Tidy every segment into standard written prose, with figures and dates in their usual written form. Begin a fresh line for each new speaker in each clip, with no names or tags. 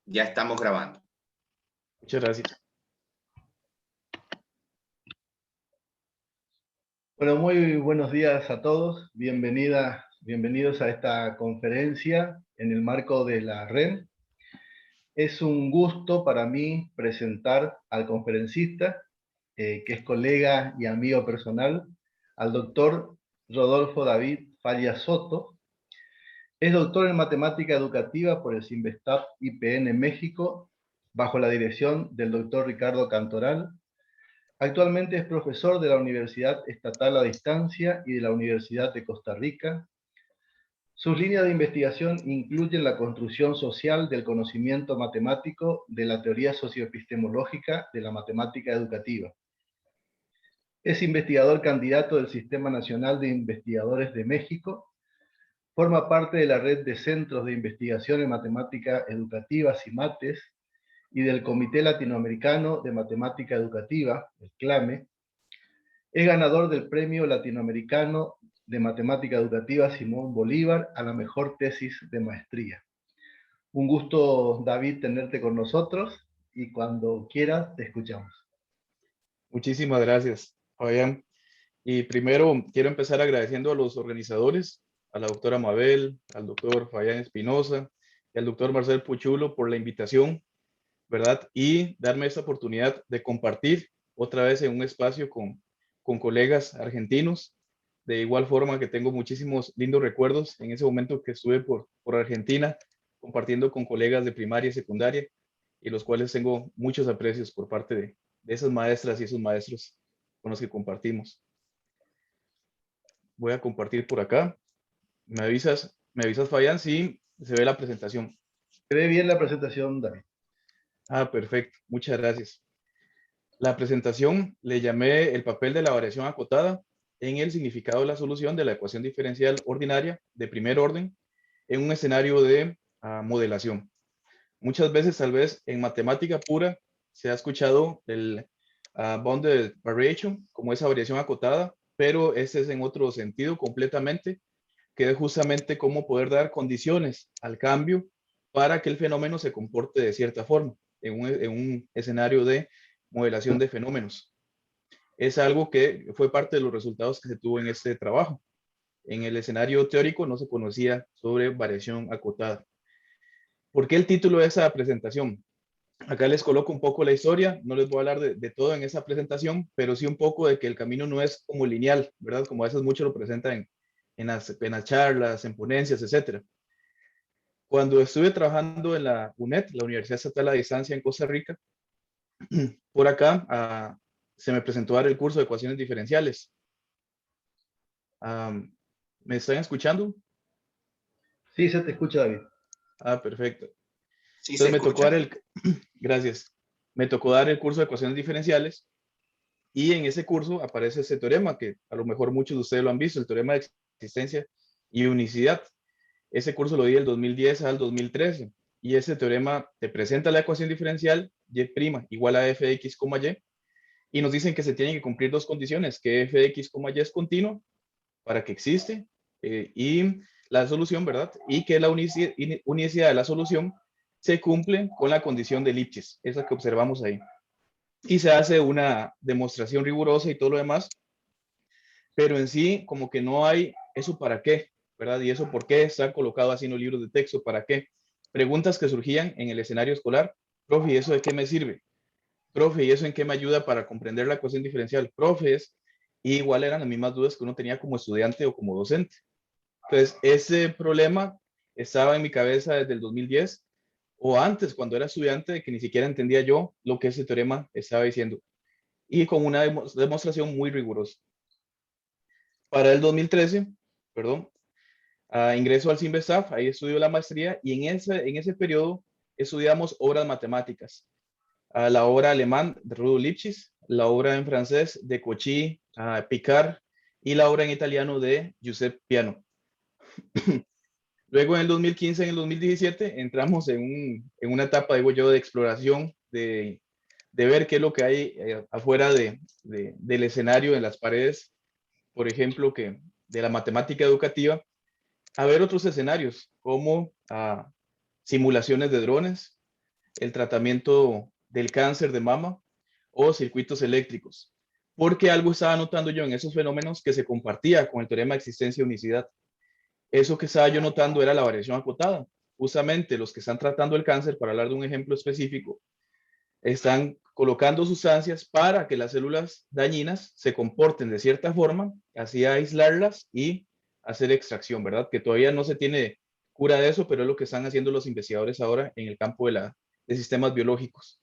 Ya estamos grabando.
Muchas gracias.
Bueno, muy buenos días a todos. Bienvenidos a esta conferencia en el marco de la REM. Es un gusto para mí presentar al conferencista, que es colega y amigo personal, al doctor Rodolfo David Falla Soto. Es doctor en matemática educativa por el Cinvestav IPN México, bajo la dirección del doctor Ricardo Cantoral. Actualmente es profesor de la Universidad Estatal a Distancia y de la Universidad de Costa Rica. Sus líneas de investigación incluyen la construcción social del conocimiento matemático de la teoría socioepistemológica de la matemática educativa. Es investigador candidato del Sistema Nacional de Investigadores de México. Forma parte de la red de Centros de Investigación en Matemática Educativa, CIMATES, y del Comité Latinoamericano de Matemática Educativa, el CLAME. Es ganador del Premio Latinoamericano de Matemática Educativa Simón Bolívar a la mejor tesis de maestría. Un gusto, David, tenerte con nosotros y cuando quieras te escuchamos.
Muchísimas gracias, Fabián. Y primero quiero empezar agradeciendo a los organizadores, a la doctora Mabel, al doctor Fabián Espinosa y al doctor Marcel Puchulo por la invitación, ¿verdad? Y darme esta oportunidad de compartir otra vez en un espacio con colegas argentinos. De igual forma que tengo muchísimos lindos recuerdos en ese momento que estuve por Argentina, compartiendo con colegas de primaria y secundaria, y los cuales tengo muchos aprecios por parte de esas maestras y esos maestros con los que compartimos. Voy a compartir por acá. ¿Me avisas, Fabián, si se ve la presentación?
Se ve bien la presentación, David.
Ah, perfecto. Muchas gracias. La presentación le llamé el papel de la variación acotada en el significado de la solución de la ecuación diferencial ordinaria de primer orden en un escenario de modelación. Muchas veces, tal vez en matemática pura, se ha escuchado el bounded variation como esa variación acotada, pero ese es en otro sentido completamente, que es justamente cómo poder dar condiciones al cambio para que el fenómeno se comporte de cierta forma en un escenario de modelación de fenómenos. Es algo que fue parte de los resultados que se tuvo en este trabajo. En el escenario teórico no se conocía sobre variación acotada. ¿Por qué el título de esa presentación? Acá les coloco un poco la historia, no les voy a hablar de todo en esa presentación, pero sí un poco de que el camino no es como lineal, ¿verdad? Como a veces muchos lo presentan en las charlas, en ponencias, etc. Cuando estuve trabajando en la UNED, la Universidad Estatal a Distancia en Costa Rica, por acá se me presentó dar el curso de ecuaciones diferenciales. ¿Me están escuchando?
Sí, se te escucha, David.
Ah, perfecto.
Sí,
Entonces
se escucha.
Gracias. Me tocó dar el curso de ecuaciones diferenciales y en ese curso aparece ese teorema que a lo mejor muchos de ustedes lo han visto, el teorema de existencia y unicidad. Ese curso lo di del 2010 al 2013 y ese teorema te presenta la ecuación diferencial y' igual a f de x, y nos dicen que se tienen que cumplir dos condiciones, que f de x, y es continuo para que existe y la solución, ¿verdad? Y que la unicidad de la solución se cumple con la condición de Lipschitz, esa que observamos ahí. Y se hace una demostración rigurosa y todo lo demás, pero en sí como que no hay eso para qué, ¿verdad? Y eso por qué está colocado así en los libros de texto, ¿para qué? Preguntas que surgían en el escenario escolar. Profe, ¿y eso de qué me sirve? Profe, ¿y eso en qué me ayuda para comprender la ecuación diferencial? Profes, y igual eran las mismas dudas que uno tenía como estudiante o como docente. Entonces, ese problema estaba en mi cabeza desde el 2010 o antes, cuando era estudiante, de que ni siquiera entendía yo lo que ese teorema estaba diciendo. Y con una demostración muy rigurosa. Para el 2013, perdón, ingreso al Cinvestav, ahí estudio la maestría y en ese periodo estudiamos obras matemáticas. La obra alemán de Rudolf Lipschitz, la obra en francés de Cauchy, Picard y la obra en italiano de Giuseppe Piano. Luego en el 2015, en el 2017, entramos en una etapa, digo yo, de exploración, de ver qué es lo que hay afuera del escenario, en las paredes, por ejemplo, que de la matemática educativa, a ver otros escenarios, como simulaciones de drones, el tratamiento del cáncer de mama o circuitos eléctricos, porque algo estaba notando yo en esos fenómenos que se compartía con el teorema de existencia y unicidad. Eso que estaba yo notando era la variación acotada. Justamente los que están tratando el cáncer, para hablar de un ejemplo específico, están colocando sustancias para que las células dañinas se comporten de cierta forma, así aislarlas y hacer extracción, ¿verdad? Que todavía no se tiene cura de eso, pero es lo que están haciendo los investigadores ahora en el campo de sistemas biológicos.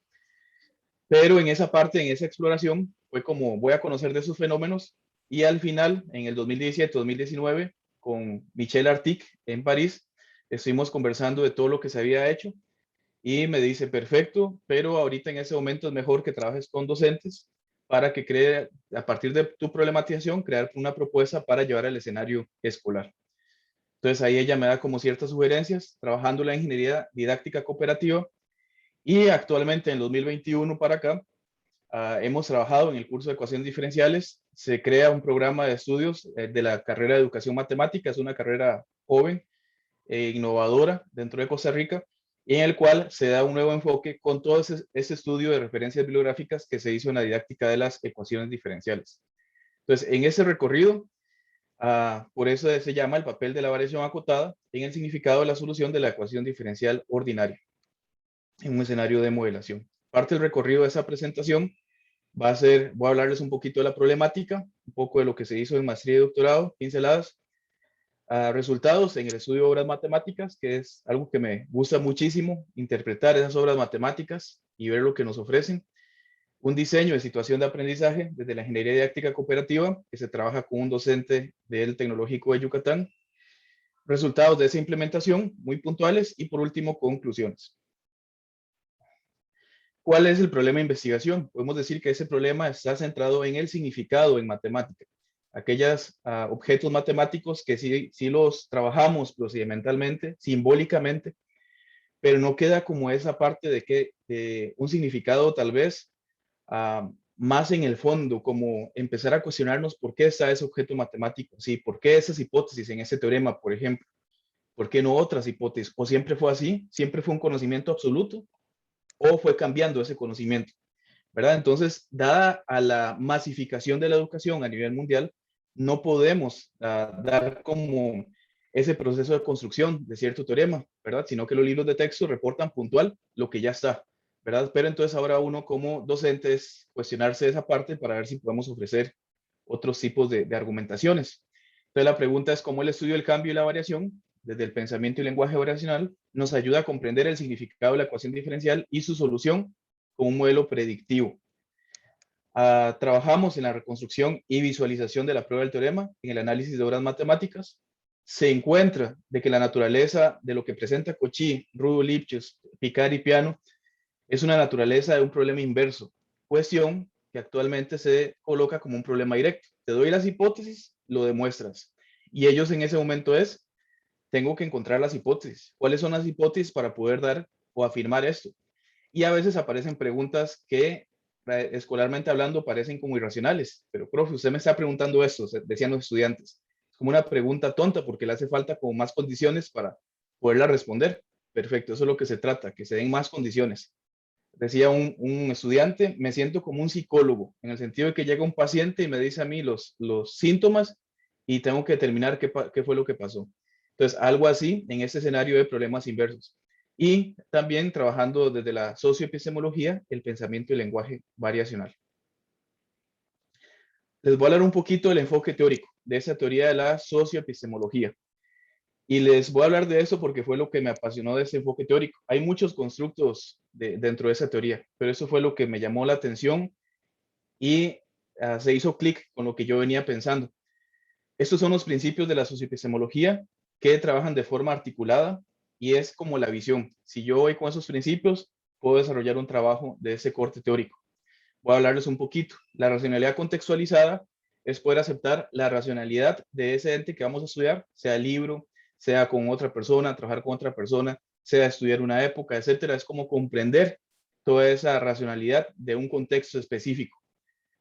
Pero en esa parte, en esa exploración, fue como voy a conocer de esos fenómenos y al final, en el 2017-2019, con Michel Artic en París, estuvimos conversando de todo lo que se había hecho y me dice, perfecto, pero ahorita en ese momento es mejor que trabajes con docentes para que cree, a partir de tu problematización, crear una propuesta para llevar al escenario escolar. Entonces ahí ella me da como ciertas sugerencias, trabajando la ingeniería didáctica cooperativa y actualmente en 2021 para acá, hemos trabajado en el curso de ecuaciones diferenciales, se crea un programa de estudios de la carrera de educación matemática, es una carrera joven, innovadora dentro de Costa Rica, y en el cual se da un nuevo enfoque con todo ese estudio de referencias bibliográficas que se hizo en la didáctica de las ecuaciones diferenciales. Entonces, en ese recorrido, por eso se llama el papel de la variación acotada en el significado de la solución de la ecuación diferencial ordinaria en un escenario de modelación. Parte del recorrido de esa presentación va a ser, voy a hablarles un poquito de la problemática, un poco de lo que se hizo en maestría y doctorado, pinceladas, resultados en el estudio de obras matemáticas, que es algo que me gusta muchísimo, interpretar esas obras matemáticas y ver lo que nos ofrecen. Un diseño de situación de aprendizaje desde la ingeniería didáctica cooperativa, que se trabaja con un docente del Tecnológico de Yucatán. Resultados de esa implementación, muy puntuales. Y por último, conclusiones. ¿Cuál es el problema de investigación? Podemos decir que ese problema está centrado en el significado en matemática. Aquellos objetos matemáticos que sí los trabajamos procedimentalmente, simbólicamente, pero no queda como esa parte de un significado tal vez más en el fondo, como empezar a cuestionarnos por qué está ese objeto matemático, ¿sí? ¿Por qué esas hipótesis en ese teorema, por ejemplo? ¿Por qué no otras hipótesis? ¿O siempre fue así? ¿Siempre fue un conocimiento absoluto? ¿O fue cambiando ese conocimiento? ¿Verdad? Entonces, dada a la masificación de la educación a nivel mundial, no podemos dar como ese proceso de construcción de cierto teorema, ¿verdad? Sino que los libros de texto reportan puntual lo que ya está, ¿verdad? Pero entonces ahora uno como docente es cuestionarse esa parte para ver si podemos ofrecer otros tipos de argumentaciones. Entonces la pregunta es cómo el estudio del cambio y la variación desde el pensamiento y lenguaje oracional nos ayuda a comprender el significado de la ecuación diferencial y su solución con un modelo predictivo. Trabajamos en la reconstrucción y visualización de la prueba del teorema, en el análisis de obras matemáticas. Se encuentra de que la naturaleza de lo que presenta Cauchy, Rudo, Lipschitz, Picard y Peano es una naturaleza de un problema inverso, cuestión que actualmente se coloca como un problema directo. Te doy las hipótesis, lo demuestras. Y ellos en ese momento tengo que encontrar las hipótesis. ¿Cuáles son las hipótesis para poder dar o afirmar esto? Y a veces aparecen preguntas que escolarmente hablando parecen como irracionales, pero profe, usted me está preguntando esto, decían los estudiantes. Es como una pregunta tonta porque le hace falta como más condiciones para poderla responder. Perfecto, eso es lo que se trata, que se den más condiciones. Decía un estudiante, me siento como un psicólogo, en el sentido de que llega un paciente y me dice a mí los síntomas y tengo que determinar qué fue lo que pasó. Entonces, algo así en este escenario de problemas inversos. Y también trabajando desde la socioepistemología, el pensamiento y el lenguaje variacional. Les voy a hablar un poquito del enfoque teórico, de esa teoría de la socioepistemología. Y les voy a hablar de eso porque fue lo que me apasionó de ese enfoque teórico. Hay muchos constructos dentro de esa teoría, pero eso fue lo que me llamó la atención y se hizo clic con lo que yo venía pensando. Estos son los principios de la socioepistemología que trabajan de forma articulada y es como la visión. Si yo voy con esos principios, puedo desarrollar un trabajo de ese corte teórico. Voy a hablarles un poquito. La racionalidad contextualizada es poder aceptar la racionalidad de ese ente que vamos a estudiar, sea el libro, sea con otra persona, trabajar con otra persona, sea estudiar una época, etcétera. Es como comprender toda esa racionalidad de un contexto específico.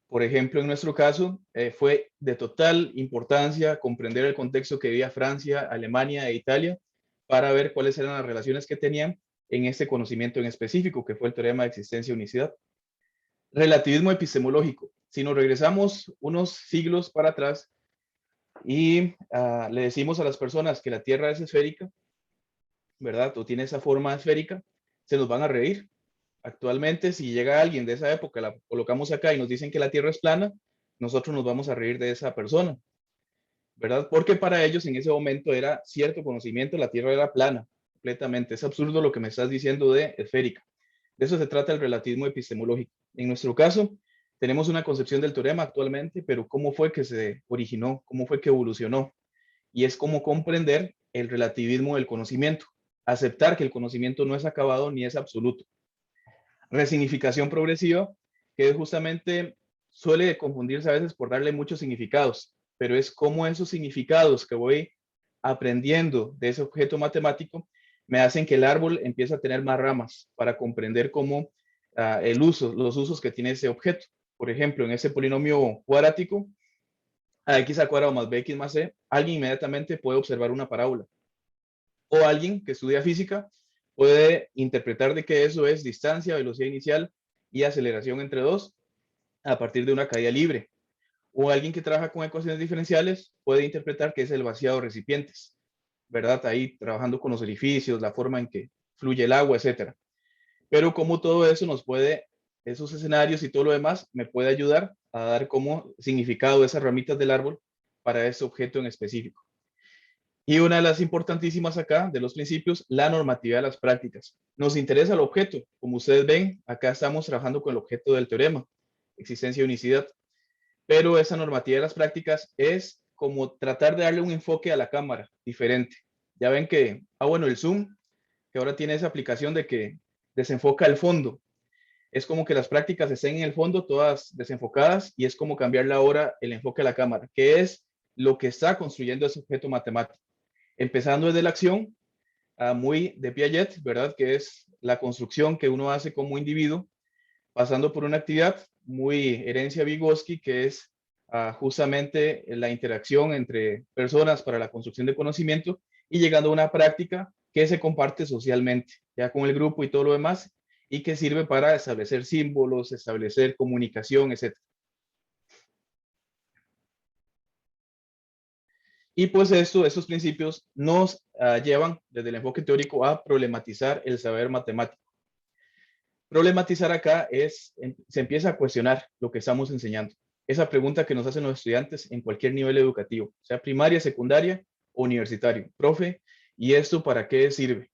Por ejemplo, en nuestro caso, fue de total importancia comprender el contexto que vivía Francia, Alemania e Italia para ver cuáles eran las relaciones que tenían en este conocimiento en específico, que fue el teorema de existencia y unicidad. Relativismo epistemológico. Si nos regresamos unos siglos para atrás y le decimos a las personas que la Tierra es esférica, ¿verdad? O tiene esa forma esférica, se nos van a reír. Actualmente, si llega alguien de esa época, la colocamos acá y nos dicen que la Tierra es plana, nosotros nos vamos a reír de esa persona, ¿verdad? Porque para ellos en ese momento era cierto conocimiento, la Tierra era plana, completamente. Es absurdo lo que me estás diciendo de esférica. De eso se trata el relativismo epistemológico. En nuestro caso, tenemos una concepción del teorema actualmente, pero ¿cómo fue que se originó? ¿Cómo fue que evolucionó? Y es como comprender el relativismo del conocimiento, aceptar que el conocimiento no es acabado ni es absoluto. Resignificación progresiva, que justamente suele confundirse a veces por darle muchos significados, pero es como esos significados que voy aprendiendo de ese objeto matemático me hacen que el árbol empiece a tener más ramas para comprender cómo los usos que tiene ese objeto. Por ejemplo, en ese polinomio cuadrático, a x al cuadrado más bx más c, alguien inmediatamente puede observar una parábola. O alguien que estudia física puede interpretar de que eso es distancia, velocidad inicial y aceleración entre dos a partir de una caída libre. O alguien que trabaja con ecuaciones diferenciales puede interpretar que es el vaciado de recipientes, ¿verdad? Ahí trabajando con los orificios, la forma en que fluye el agua, etcétera. Pero como todo eso nos puede, esos escenarios y todo lo demás, me puede ayudar a dar como significado esas ramitas del árbol para ese objeto en específico. Y una de las importantísimas acá, de los principios, la normatividad de las prácticas. Nos interesa el objeto. Como ustedes ven, acá estamos trabajando con el objeto del teorema, existencia y unicidad. Pero esa normatividad de las prácticas es como tratar de darle un enfoque a la cámara diferente. Ya ven que, bueno, el zoom, que ahora tiene esa aplicación de que desenfoca el fondo. Es como que las prácticas estén en el fondo todas desenfocadas y es como cambiarle ahora el enfoque a la cámara, que es lo que está construyendo ese objeto matemático. Empezando desde la acción, muy de Piaget, ¿verdad? Que es la construcción que uno hace como individuo, pasando por una actividad muy herencia Vygotsky, que es justamente la interacción entre personas para la construcción de conocimiento y llegando a una práctica que se comparte socialmente, ya con el grupo y todo lo demás, y que sirve para establecer símbolos, establecer comunicación, etc. Y pues estos principios nos llevan desde el enfoque teórico a problematizar el saber matemático. Problematizar acá es, se empieza a cuestionar lo que estamos enseñando. Esa pregunta que nos hacen los estudiantes en cualquier nivel educativo, sea primaria, secundaria o universitario. Profe, ¿y esto para qué sirve?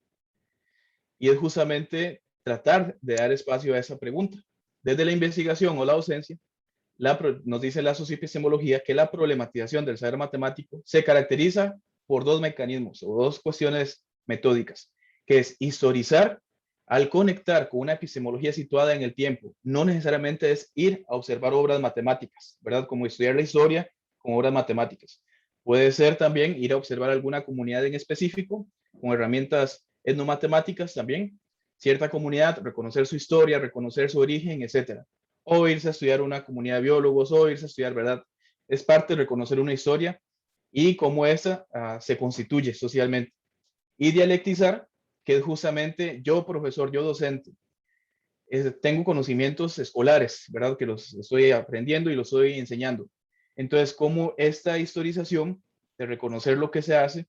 Y es justamente tratar de dar espacio a esa pregunta. Desde la investigación o la docencia, nos dice la socioepistemología que la problematización del saber matemático se caracteriza por dos mecanismos o dos cuestiones metódicas, que es historizar al conectar con una epistemología situada en el tiempo. No necesariamente es ir a observar obras matemáticas, ¿verdad? Como estudiar la historia con obras matemáticas. Puede ser también ir a observar alguna comunidad en específico con herramientas etnomatemáticas también, cierta comunidad, reconocer su historia, reconocer su origen, etcétera. O irse a estudiar una comunidad de biólogos, o irse a estudiar, ¿verdad? Es parte de reconocer una historia y cómo esa se constituye socialmente. Y dialectizar, que es justamente yo, profesor, yo docente, tengo conocimientos escolares, ¿verdad? Que los estoy aprendiendo y los estoy enseñando. Entonces, cómo esta historización de reconocer lo que se hace,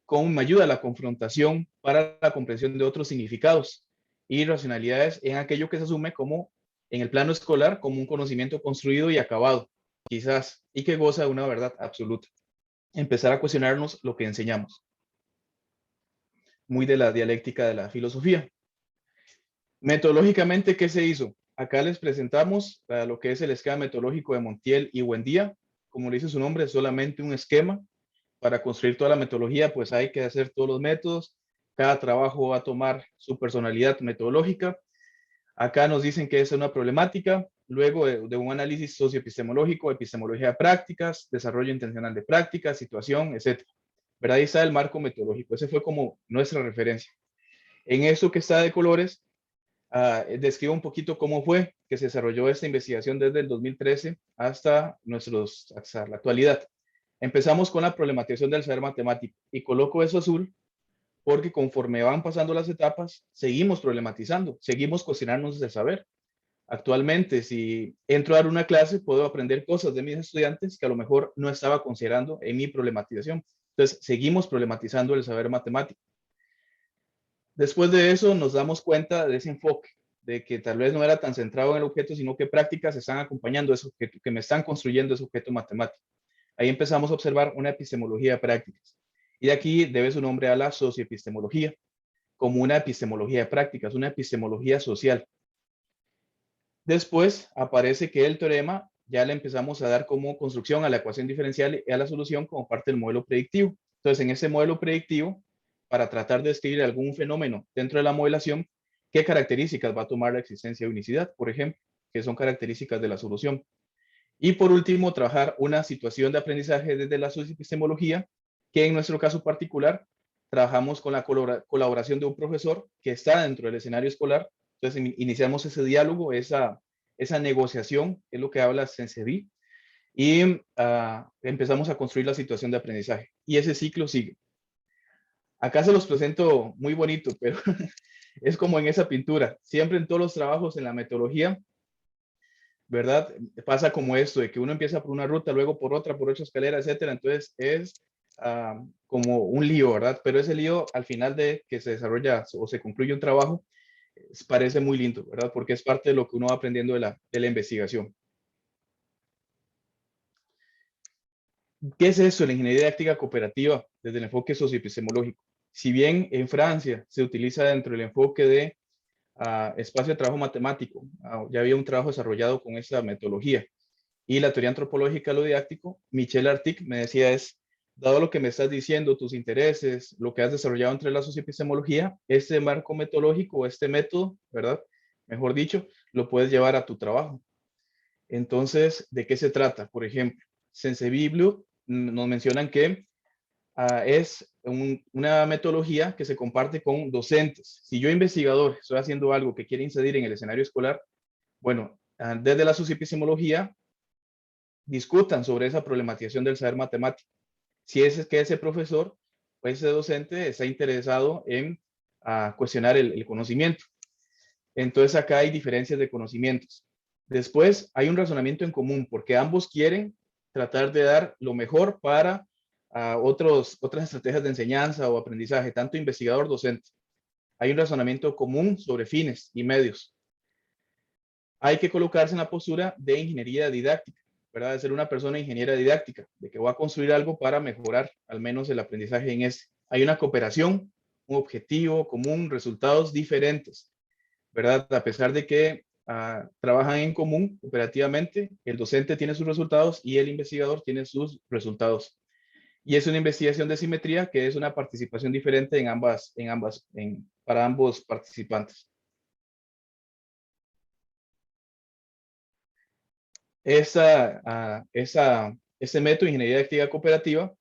cómo me ayuda a la confrontación para la comprensión de otros significados y racionalidades en aquello que se asume como, en el plano escolar, como un conocimiento construido y acabado, quizás, y que goza de una verdad absoluta. Empezar a cuestionarnos lo que enseñamos. Muy de la dialéctica de la filosofía. Metodológicamente, ¿qué se hizo? Acá les presentamos lo que es el esquema metodológico de Montiel y Buendía. Como le dice su nombre, es solamente un esquema. Para construir toda la metodología, pues hay que hacer todos los métodos. Cada trabajo va a tomar su personalidad metodológica. Acá nos dicen que es una problemática. Luego de un análisis socioepistemológico, epistemología de prácticas, desarrollo intencional de prácticas, situación, etc. ¿Verdad? Ahí está el marco metodológico. Ese fue como nuestra referencia. En eso que está de colores, describo un poquito cómo fue que se desarrolló esta investigación desde el 2013 hasta la actualidad. Empezamos con la problematización del saber matemático y coloco eso azul porque conforme van pasando las etapas, seguimos problematizando, seguimos cuestionarnos el saber. Actualmente, si entro a dar una clase, puedo aprender cosas de mis estudiantes que a lo mejor no estaba considerando en mi problematización. Entonces, seguimos problematizando el saber matemático. Después de eso, nos damos cuenta de ese enfoque, de que tal vez no era tan centrado en el objeto, sino que prácticas están acompañando ese objeto, que me están construyendo ese objeto matemático. Ahí empezamos a observar una epistemología de prácticas. Y de aquí debe su nombre a la socioepistemología, como una epistemología de prácticas, una epistemología social. Después aparece que el teorema ya le empezamos a dar como construcción a la ecuación diferencial y a la solución como parte del modelo predictivo. Entonces, en ese modelo predictivo, para tratar de describir algún fenómeno dentro de la modelación, ¿qué características va a tomar la existencia de unicidad, por ejemplo, que son características de la solución? Y por último, trabajar una situación de aprendizaje desde la socioepistemología, que en nuestro caso particular, trabajamos con la colaboración de un profesor que está dentro del escenario escolar. Entonces, iniciamos ese diálogo, esa negociación, que es lo que habla Sensevi, y empezamos a construir la situación de aprendizaje. Y ese ciclo sigue. Acá se los presento muy bonito, pero es como en esa pintura. Siempre en todos los trabajos en la metodología, ¿verdad? Pasa como esto, de que uno empieza por una ruta, luego por otra escalera, etcétera. Entonces es como un lío, ¿verdad? Pero ese lío, al final de que se desarrolla o se concluye un trabajo, parece muy lindo, ¿verdad? Porque es parte de lo que uno va aprendiendo de la investigación. ¿Qué es eso, la ingeniería didáctica cooperativa desde el enfoque socioepistemológico? Si bien en Francia se utiliza dentro del enfoque de espacio de trabajo matemático, ya había un trabajo desarrollado con esa metodología, y la teoría antropológica de lo didáctico, Michel Artic me decía es, dado lo que me estás diciendo, tus intereses, lo que has desarrollado entre la socioepistemología, este marco metodológico, este método, ¿verdad? Mejor dicho, lo puedes llevar a tu trabajo. Entonces, ¿de qué se trata? Por ejemplo, Sensevi y Blue nos mencionan que es una metodología que se comparte con docentes. Si yo, investigador, estoy haciendo algo que quiere incidir en el escenario escolar, bueno, desde la socioepistemología, discutan sobre esa problematización del saber matemático. Si es que ese profesor o ese docente está interesado en cuestionar el conocimiento. Entonces acá hay diferencias de conocimientos. Después hay un razonamiento en común porque ambos quieren tratar de dar lo mejor para otras estrategias de enseñanza o aprendizaje, tanto investigador-docente. Hay un razonamiento común sobre fines y medios. Hay que colocarse en la postura de ingeniería didáctica, ¿verdad? De ser una persona ingeniera didáctica, de que va a construir algo para mejorar al menos el aprendizaje en ese. Hay una cooperación, un objetivo común, resultados diferentes, ¿verdad? A pesar de que trabajan en común operativamente, el docente tiene sus resultados y el investigador tiene sus resultados. Y es una investigación de simetría que es una participación diferente para ambos participantes. Ese método de ingeniería didáctica cooperativa,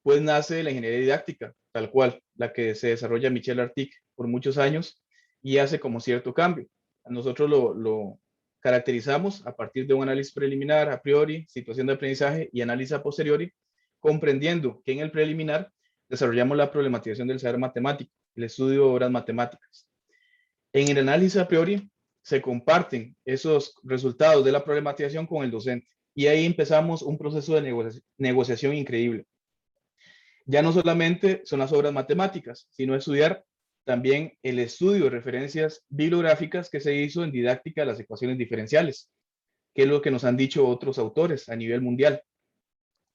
pues nace de la ingeniería didáctica, tal cual, la que se desarrolla Michel Artic por muchos años y hace como cierto cambio. Nosotros lo caracterizamos a partir de un análisis preliminar, a priori, situación de aprendizaje y análisis a posteriori, comprendiendo que en el preliminar desarrollamos la problematización del saber matemático, el estudio de obras matemáticas. En el análisis a priori se comparten esos resultados de la problematización con el docente y ahí empezamos un proceso de negociación increíble. Ya no solamente son las obras matemáticas, sino estudiar también el estudio de referencias bibliográficas que se hizo en didáctica de las ecuaciones diferenciales, que es lo que nos han dicho otros autores a nivel mundial,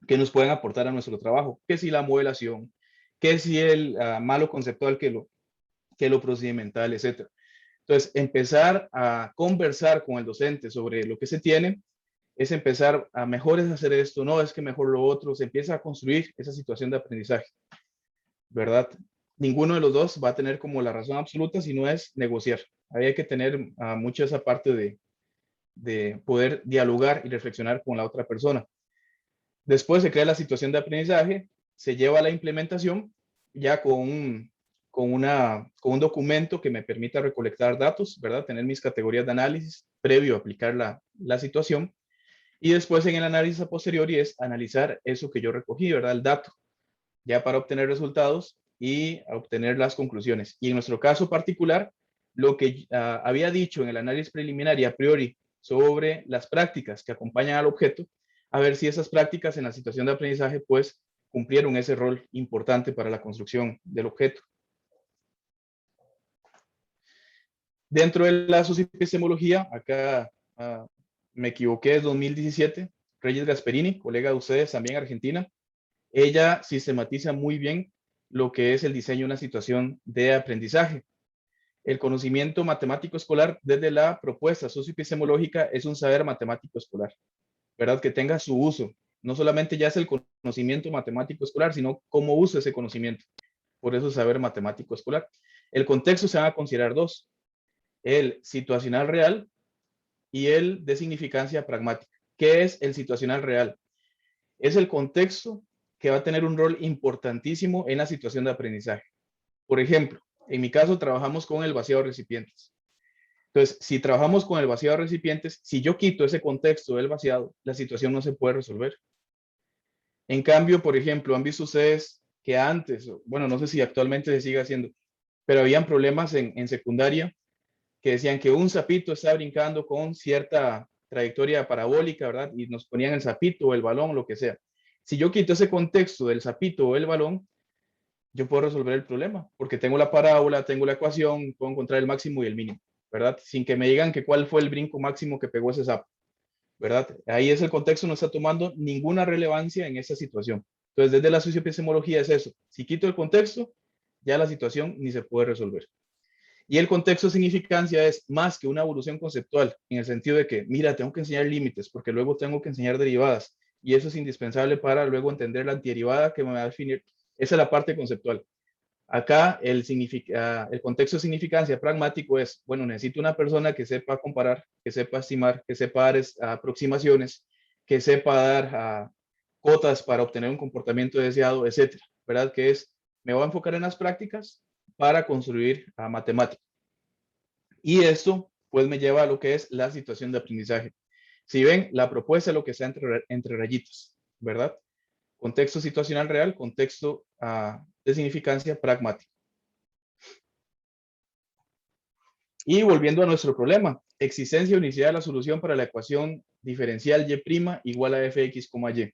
que nos pueden aportar a nuestro trabajo, que si la modelación, que si el malo conceptual, que lo procedimental, etc. Entonces, empezar a conversar con el docente sobre lo que se tiene es empezar a mejor es hacer esto, no es que mejor lo otro, se empieza a construir esa situación de aprendizaje, ¿verdad? Ninguno de los dos va a tener como la razón absoluta, sino es negociar. Ahí hay que tener mucho esa parte de poder dialogar y reflexionar con la otra persona. Después se crea la situación de aprendizaje, se lleva a la implementación ya con un documento que me permita recolectar datos, ¿verdad? Tener mis categorías de análisis previo a aplicar la situación. Y después en el análisis a posteriori es analizar eso que yo recogí, ¿verdad? El dato, ya para obtener resultados y a obtener las conclusiones. Y en nuestro caso particular, lo que había dicho en el análisis preliminar y a priori sobre las prácticas que acompañan al objeto, a ver si esas prácticas en la situación de aprendizaje pues cumplieron ese rol importante para la construcción del objeto. Dentro de la socioepistemología, acá me equivoqué, es 2017, Reyes Gasperini, colega de ustedes, también argentina, ella sistematiza muy bien lo que es el diseño de una situación de aprendizaje. El conocimiento matemático escolar desde la propuesta socioepistemológica es un saber matemático escolar, ¿verdad? Que tenga su uso. No solamente ya es el conocimiento matemático escolar, sino cómo usa ese conocimiento. Por eso saber matemático escolar. El contexto se van a considerar dos: el situacional real y el de significancia pragmática. ¿Qué es el situacional real? Es el contexto que va a tener un rol importantísimo en la situación de aprendizaje. Por ejemplo, en mi caso trabajamos con el vaciado de recipientes. Entonces, si trabajamos con el vaciado de recipientes, si yo quito ese contexto del vaciado, la situación no se puede resolver. En cambio, por ejemplo, han visto ustedes que antes, bueno, no sé si actualmente se sigue haciendo, pero habían problemas en secundaria que decían que un sapito está brincando con cierta trayectoria parabólica, ¿verdad? Y nos ponían el sapito o el balón, lo que sea. Si yo quito ese contexto del sapito o el balón, yo puedo resolver el problema, porque tengo la parábola, tengo la ecuación, puedo encontrar el máximo y el mínimo, ¿verdad? Sin que me digan que cuál fue el brinco máximo que pegó ese sapo, ¿verdad? Ahí es el contexto, no está tomando ninguna relevancia en esa situación. Entonces, desde la socioepistemología es eso. Si quito el contexto, ya la situación ni se puede resolver. Y el contexto de significancia es más que una evolución conceptual, en el sentido de que, mira, tengo que enseñar límites, porque luego tengo que enseñar derivadas, y eso es indispensable para luego entender la antiderivada que me va a definir. Esa es la parte conceptual. Acá el contexto de significancia pragmático es, bueno, necesito una persona que sepa comparar, que sepa estimar, que sepa dar aproximaciones, que sepa dar cotas para obtener un comportamiento deseado, etcétera, ¿verdad? Que es, me voy a enfocar en las prácticas para construir matemática. Y esto, pues, me lleva a lo que es la situación de aprendizaje. Si ven, la propuesta es lo que está entre rayitas, ¿verdad? Contexto situacional real, contexto de significancia pragmática. Y volviendo a nuestro problema, existencia y unicidad de la solución para la ecuación diferencial y' igual a fx, y.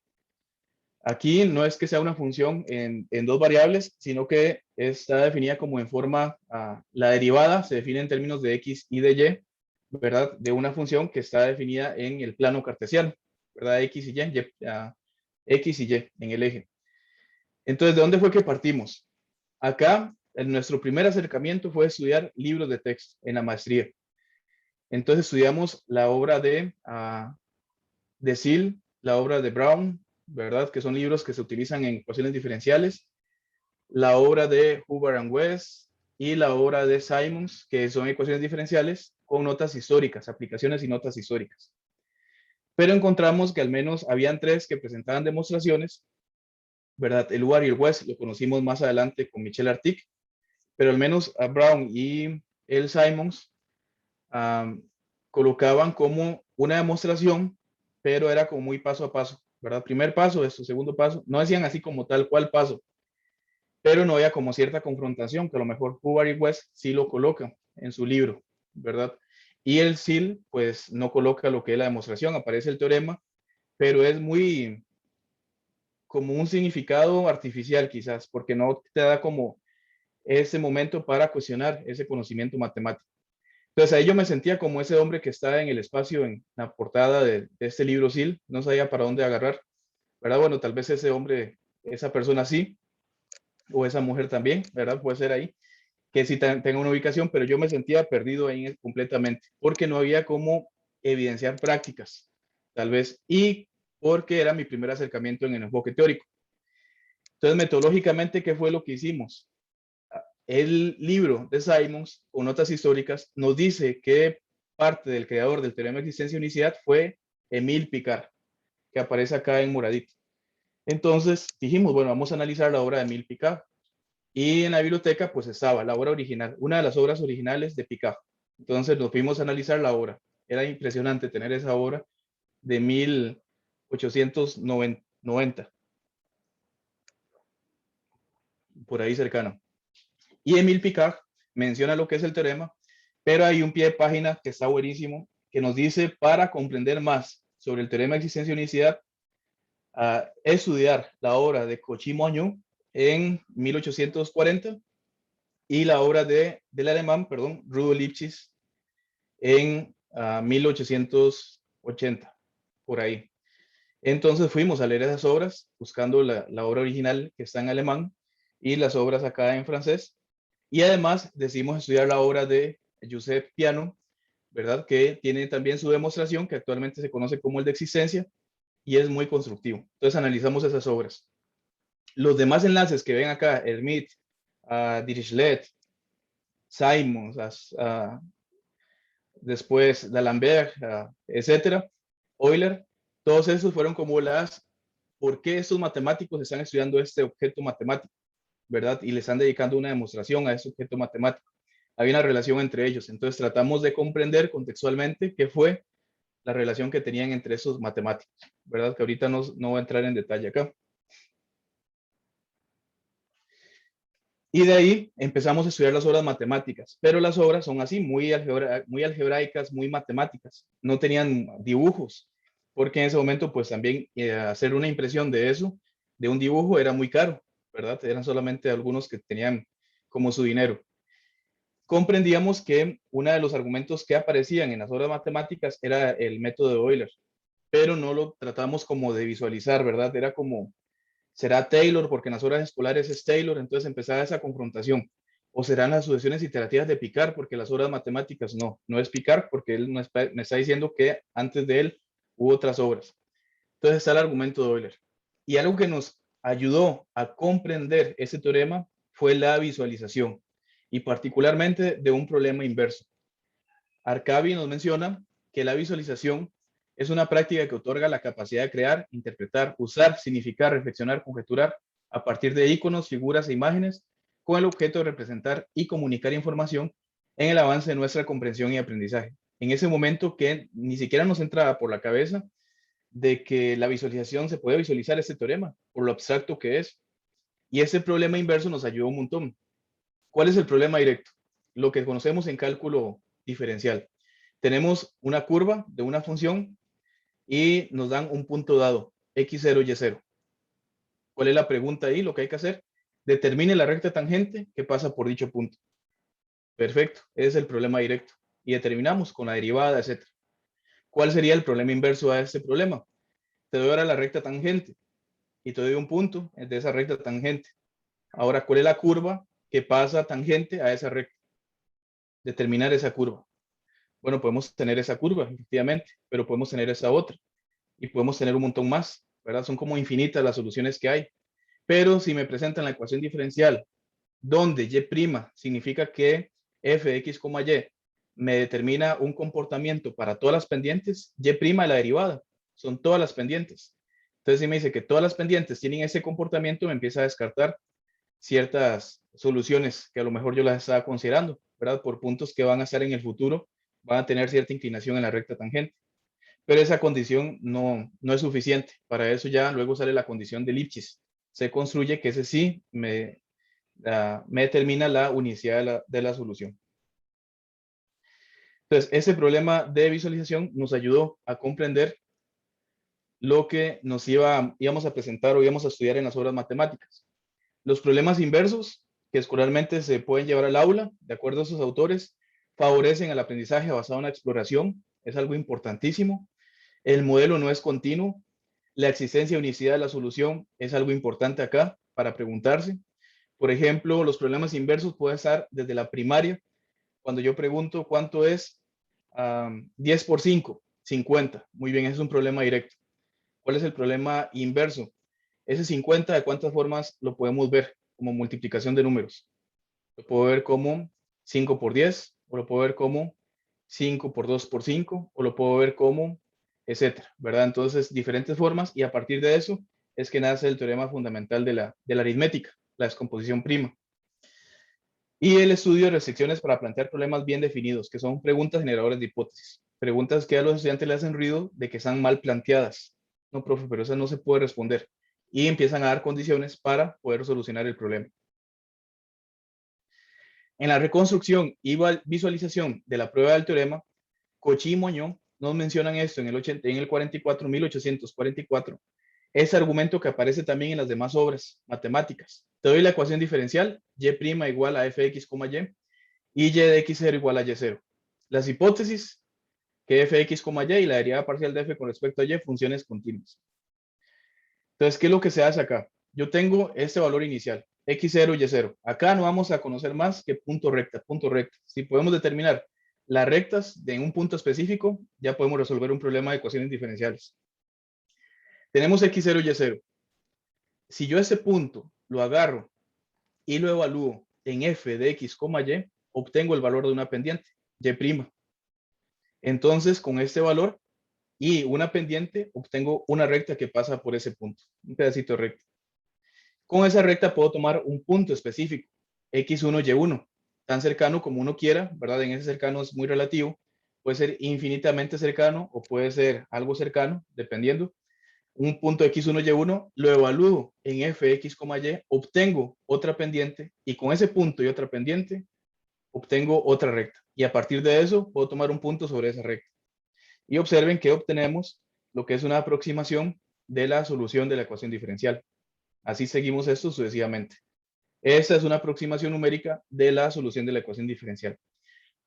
Aquí no es que sea una función en dos variables, sino que está definida como en forma, la derivada se define en términos de x y de y, ¿verdad? De una función que está definida en el plano cartesiano, ¿verdad? X y X y Y en el eje. Entonces, ¿de dónde fue que partimos? Acá, nuestro primer acercamiento fue estudiar libros de texto en la maestría. Entonces estudiamos la obra de Sill, la obra de Brown, ¿verdad? Que son libros que se utilizan en ecuaciones diferenciales, la obra de Hubbard and West y la obra de Simons, que son ecuaciones diferenciales con notas históricas, aplicaciones y notas históricas. Pero encontramos que al menos habían tres que presentaban demostraciones, ¿verdad? El Hubbard y el West lo conocimos más adelante con Michel Artic, pero al menos a Brown y el Simons colocaban como una demostración, pero era como muy paso a paso, ¿verdad? Primer paso, esto, segundo paso, no decían así como tal cual paso, pero no había como cierta confrontación, que a lo mejor Hubbard y West sí lo colocan en su libro, ¿verdad? Y el Sill, pues no coloca lo que es la demostración, aparece el teorema, pero es muy como un significado artificial quizás, porque no te da como ese momento para cuestionar ese conocimiento matemático. Entonces ahí yo me sentía como ese hombre que está en el espacio en la portada de este libro Sill, no sabía para dónde agarrar, ¿verdad? Bueno, tal vez ese hombre, esa persona sí, o esa mujer también, ¿verdad? Puede ser ahí, que sí tenga una ubicación, pero yo me sentía perdido ahí completamente, porque no había cómo evidenciar prácticas, tal vez, y porque era mi primer acercamiento en el enfoque teórico. Entonces, metodológicamente, ¿qué fue lo que hicimos? El libro de Simons, con notas históricas, nos dice que parte del creador del teorema de existencia y unicidad fue Émile Picard, que aparece acá en moradito. Entonces dijimos, bueno, vamos a analizar la obra de Émile Picard. Y en la biblioteca, pues estaba la obra original, una de las obras originales de Picard. Entonces nos fuimos a analizar la obra. Era impresionante tener esa obra de 1890. por ahí cercano. Y Emile Picard menciona lo que es el teorema, pero hay un pie de página que está buenísimo, que nos dice, para comprender más sobre el teorema de existencia y unicidad, estudiar la obra de Cauchy-Montagnier en 1840 y la obra del alemán, perdón, Rudolf Lipschitz en 1880, por ahí. Entonces fuimos a leer esas obras, buscando la obra original que está en alemán y las obras acá en francés. Y además decidimos estudiar la obra de Joseph Piano, ¿verdad? Que tiene también su demostración, que actualmente se conoce como el de existencia, y es muy constructivo. Entonces analizamos esas obras. Los demás enlaces que ven acá, Hermite, Dirichlet, Simons, después D'Alembert, etcétera, Euler, todos esos fueron como ¿por qué estos matemáticos están estudiando este objeto matemático? ¿Verdad? Y le están dedicando una demostración a ese objeto matemático. Había una relación entre ellos. Entonces tratamos de comprender contextualmente qué fue la relación que tenían entre esos matemáticos, ¿verdad? Que ahorita no voy a entrar en detalle acá. Y de ahí empezamos a estudiar las obras matemáticas, pero las obras son así, muy algebraicas, muy matemáticas. No tenían dibujos, porque en ese momento pues también hacer una impresión de eso, de un dibujo, era muy caro, ¿verdad? Eran solamente algunos que tenían como su dinero. Comprendíamos que uno de los argumentos que aparecían en las obras matemáticas era el método de Euler, pero no lo tratamos como de visualizar, ¿verdad? Era como, ¿será Taylor? Porque en las horas escolares es Taylor, entonces empezaba esa confrontación. ¿O serán las sucesiones iterativas de Picard? Porque las horas matemáticas no es Picard, porque él me está diciendo que antes de él hubo otras obras. Entonces está el argumento de Euler. Y algo que nos ayudó a comprender ese teorema fue la visualización, y particularmente de un problema inverso. Arcavi nos menciona que la visualización es una práctica que otorga la capacidad de crear, interpretar, usar, significar, reflexionar, conjeturar a partir de iconos, figuras e imágenes con el objeto de representar y comunicar información en el avance de nuestra comprensión y aprendizaje. En ese momento que ni siquiera nos entraba por la cabeza de que la visualización se puede visualizar este teorema por lo abstracto que es. Y ese problema inverso nos ayudó un montón. ¿Cuál es el problema directo? Lo que conocemos en cálculo diferencial. Tenemos una curva de una función y nos dan un punto dado, x0, y0. ¿Cuál es la pregunta ahí? Lo que hay que hacer, determine la recta tangente que pasa por dicho punto. Perfecto, ese es el problema directo. Y determinamos con la derivada, etc. ¿Cuál sería el problema inverso a este problema? Te doy ahora la recta tangente y te doy un punto de esa recta tangente. Ahora, ¿cuál es la curva que pasa tangente a esa recta? Determinar esa curva. Bueno, podemos tener esa curva, efectivamente, pero podemos tener esa otra y podemos tener un montón más, ¿verdad? Son como infinitas las soluciones que hay. Pero si me presentan la ecuación diferencial, donde y' significa que f de x, y me determina un comportamiento para todas las pendientes, y' es la derivada, son todas las pendientes. Entonces, si me dice que todas las pendientes tienen ese comportamiento, me empieza a descartar ciertas soluciones que a lo mejor yo las estaba considerando, ¿verdad? Por puntos que van a estar en el futuro, van a tener cierta inclinación en la recta tangente. Pero esa condición no es suficiente. Para eso ya luego sale la condición de Lipschitz. Se construye que ese sí me determina la unicidad de la solución. Entonces, ese problema de visualización nos ayudó a comprender lo que nos íbamos a presentar o íbamos a estudiar en las obras matemáticas. Los problemas inversos, que escolarmente se pueden llevar al aula, de acuerdo a sus autores, favorecen el aprendizaje basado en la exploración. Es algo importantísimo. El modelo no es continuo. La existencia y unicidad de la solución es algo importante acá para preguntarse. Por ejemplo, los problemas inversos pueden estar desde la primaria, cuando yo pregunto cuánto es 10 por 5, 50. Muy bien, ese es un problema directo. ¿Cuál es el problema inverso? Ese 50, ¿de cuántas formas lo podemos ver? Como multiplicación de números. Lo puedo ver como 5 por 10, o lo puedo ver como 5 por 2 por 5, o lo puedo ver como, etcétera, ¿verdad? Entonces, diferentes formas, y a partir de eso es que nace el teorema fundamental de la aritmética, la descomposición prima. Y el estudio de restricciones para plantear problemas bien definidos, que son preguntas generadoras de hipótesis. Preguntas que a los estudiantes les hacen ruido de que están mal planteadas. No, profe, pero eso no se puede responder. Y empiezan a dar condiciones para poder solucionar el problema. En la reconstrucción y visualización de la prueba del teorema, Cauchy y Monod nos mencionan esto en el 44, 1844. Ese argumento que aparece también en las demás obras matemáticas. Te doy la ecuación diferencial, y' igual a fx, y y de x0 igual a y0. Las hipótesis, que fx, y y la derivada parcial de f con respecto a y, funciones continuas. Entonces, ¿qué es lo que se hace acá? Yo tengo este valor inicial, x0, y0. Acá no vamos a conocer más que punto recta, punto recta. Si podemos determinar las rectas de un punto específico, ya podemos resolver un problema de ecuaciones diferenciales. Tenemos x0 y y0. Si yo ese punto lo agarro y lo evalúo en f de x, y, obtengo el valor de una pendiente, y'. Entonces, con este valor y una pendiente, obtengo una recta que pasa por ese punto, un pedacito de recta. Con esa recta puedo tomar un punto específico, x1, y1, tan cercano como uno quiera, ¿verdad? En ese cercano es muy relativo, puede ser infinitamente cercano o puede ser algo cercano, dependiendo. Un punto x1, y1, lo evalúo en fx, y, obtengo otra pendiente y con ese punto y otra pendiente, obtengo otra recta. Y a partir de eso, puedo tomar un punto sobre esa recta. Y observen que obtenemos lo que es una aproximación de la solución de la ecuación diferencial. Así seguimos esto sucesivamente. Esta es una aproximación numérica de la solución de la ecuación diferencial.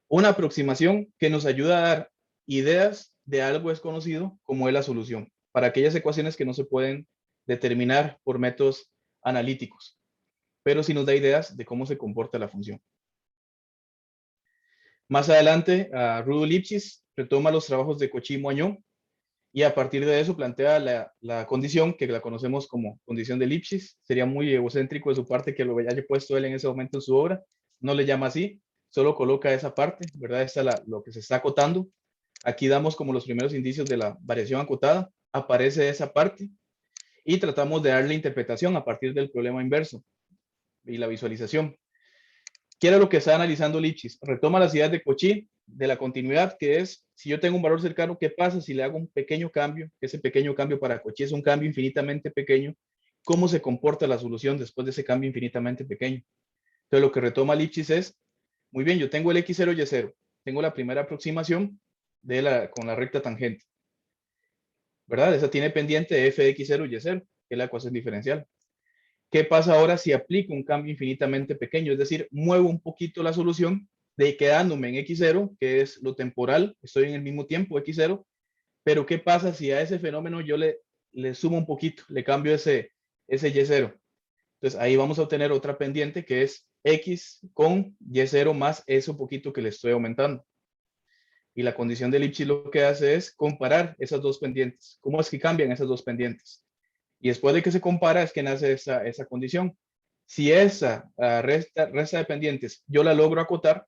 Una aproximación que nos ayuda a dar ideas de algo desconocido como es la solución, para aquellas ecuaciones que no se pueden determinar por métodos analíticos, pero sí nos da ideas de cómo se comporta la función. Más adelante, Rudolf Lipschitz retoma los trabajos de Cauchy y Monod y a partir de eso plantea la condición que la conocemos como condición de Lipschitz. Sería muy egocéntrico de su parte que lo haya puesto él en ese momento en su obra. No le llama así, solo coloca esa parte, ¿verdad? Esta es lo que se está acotando. Aquí damos como los primeros indicios de la variación acotada. Aparece esa parte y tratamos de darle interpretación a partir del problema inverso y la visualización. ¿Qué era lo que está analizando Lipschitz? Retoma las ideas de Cauchy de la continuidad, que es, si yo tengo un valor cercano, ¿qué pasa si le hago un pequeño cambio? Ese pequeño cambio para Cauchy es un cambio infinitamente pequeño. ¿Cómo se comporta la solución después de ese cambio infinitamente pequeño? Entonces, lo que retoma Lipschitz es, muy bien, yo tengo el x0 y y0. Tengo la primera aproximación con la recta tangente. ¿Verdad? Esa tiene pendiente f de x0 y y0, que es la ecuación diferencial. ¿Qué pasa ahora si aplico un cambio infinitamente pequeño? Es decir, muevo un poquito la solución de quedándome en x0, que es lo temporal, estoy en el mismo tiempo, x0, pero ¿qué pasa si a ese fenómeno yo le sumo un poquito, le cambio ese y0? Entonces ahí vamos a obtener otra pendiente que es x con y0 más eso poquito que le estoy aumentando. Y la condición de Lipschitz lo que hace es comparar esas dos pendientes. ¿Cómo es que cambian esas dos pendientes? Y después de que se compara es que nace esa condición. Si esa resta de pendientes yo la logro acotar,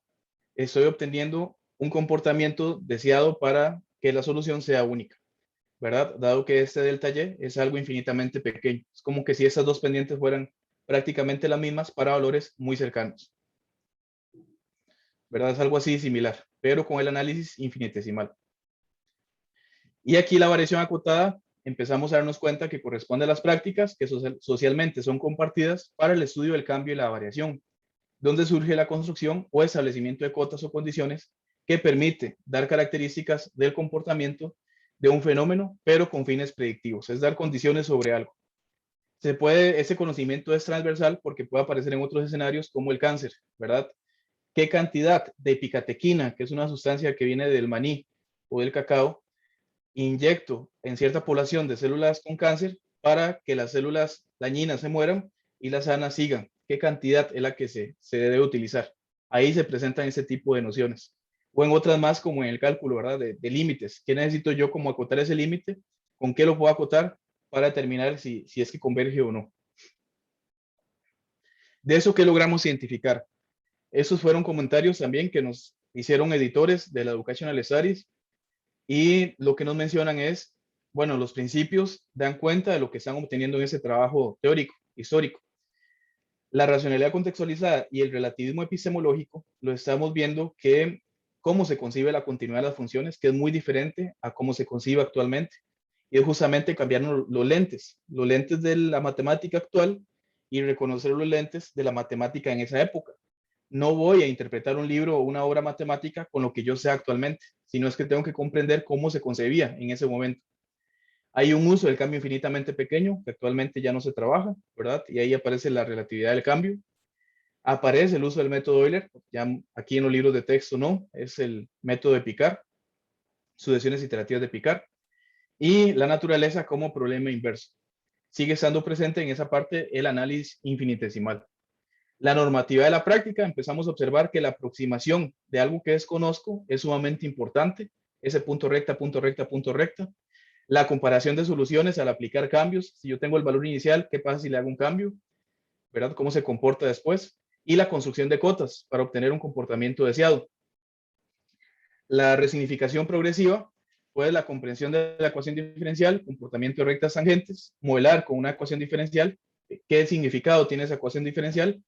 estoy obteniendo un comportamiento deseado para que la solución sea única, ¿verdad? Dado que este delta y es algo infinitamente pequeño. Es como que si esas dos pendientes fueran prácticamente las mismas para valores muy cercanos, ¿verdad? Es algo así similar, pero con el análisis infinitesimal. Y aquí la variación acotada, empezamos a darnos cuenta que corresponde a las prácticas que socialmente son compartidas para el estudio del cambio y la variación, donde surge la construcción o establecimiento de cotas o condiciones que permite dar características del comportamiento de un fenómeno, pero con fines predictivos, es dar condiciones sobre algo. Ese conocimiento es transversal porque puede aparecer en otros escenarios como el cáncer, ¿verdad? ¿Qué cantidad de picatequina, que es una sustancia que viene del maní o del cacao, inyecto en cierta población de células con cáncer para que las células dañinas se mueran y las sanas sigan? ¿Qué cantidad es la que se debe utilizar? Ahí se presentan ese tipo de nociones. O en otras más, como en el cálculo, ¿verdad? De límites. ¿Qué necesito yo como acotar ese límite? ¿Con qué lo puedo acotar para determinar si es que converge o no? De eso, ¿qué logramos identificar? Esos fueron comentarios también que nos hicieron editores de la Educational Studies. Y lo que nos mencionan es, bueno, los principios dan cuenta de lo que están obteniendo en ese trabajo teórico, histórico. La racionalidad contextualizada y el relativismo epistemológico lo estamos viendo que cómo se concibe la continuidad de las funciones, que es muy diferente a cómo se concibe actualmente. Y es justamente cambiar los lentes de la matemática actual y reconocer los lentes de la matemática en esa época. no voy a interpretar un libro o una obra matemática con lo que yo sé actualmente, sino es que tengo que comprender cómo se concebía en ese momento. Hay un uso del cambio infinitamente pequeño que actualmente ya no se trabaja, ¿verdad? Y ahí aparece la relatividad del cambio. Aparece el uso del método Euler, ya aquí en los libros de texto no, es el método de Picard, sucesiones iterativas de Picard, y la naturaleza como problema inverso. Sigue estando presente en esa parte el análisis infinitesimal. La normativa de la práctica, empezamos a observar que la aproximación de algo que desconozco es sumamente importante, ese punto recta, punto recta, punto recta. La comparación de soluciones al aplicar cambios, si yo tengo el valor inicial, ¿qué pasa si le hago un cambio? ¿Verdad? ¿Cómo se comporta después? Y la construcción de cotas para obtener un comportamiento deseado. La resignificación progresiva, pues la comprensión de la ecuación diferencial, comportamiento de rectas tangentes, modelar con una ecuación diferencial, qué significado tiene esa ecuación diferencial,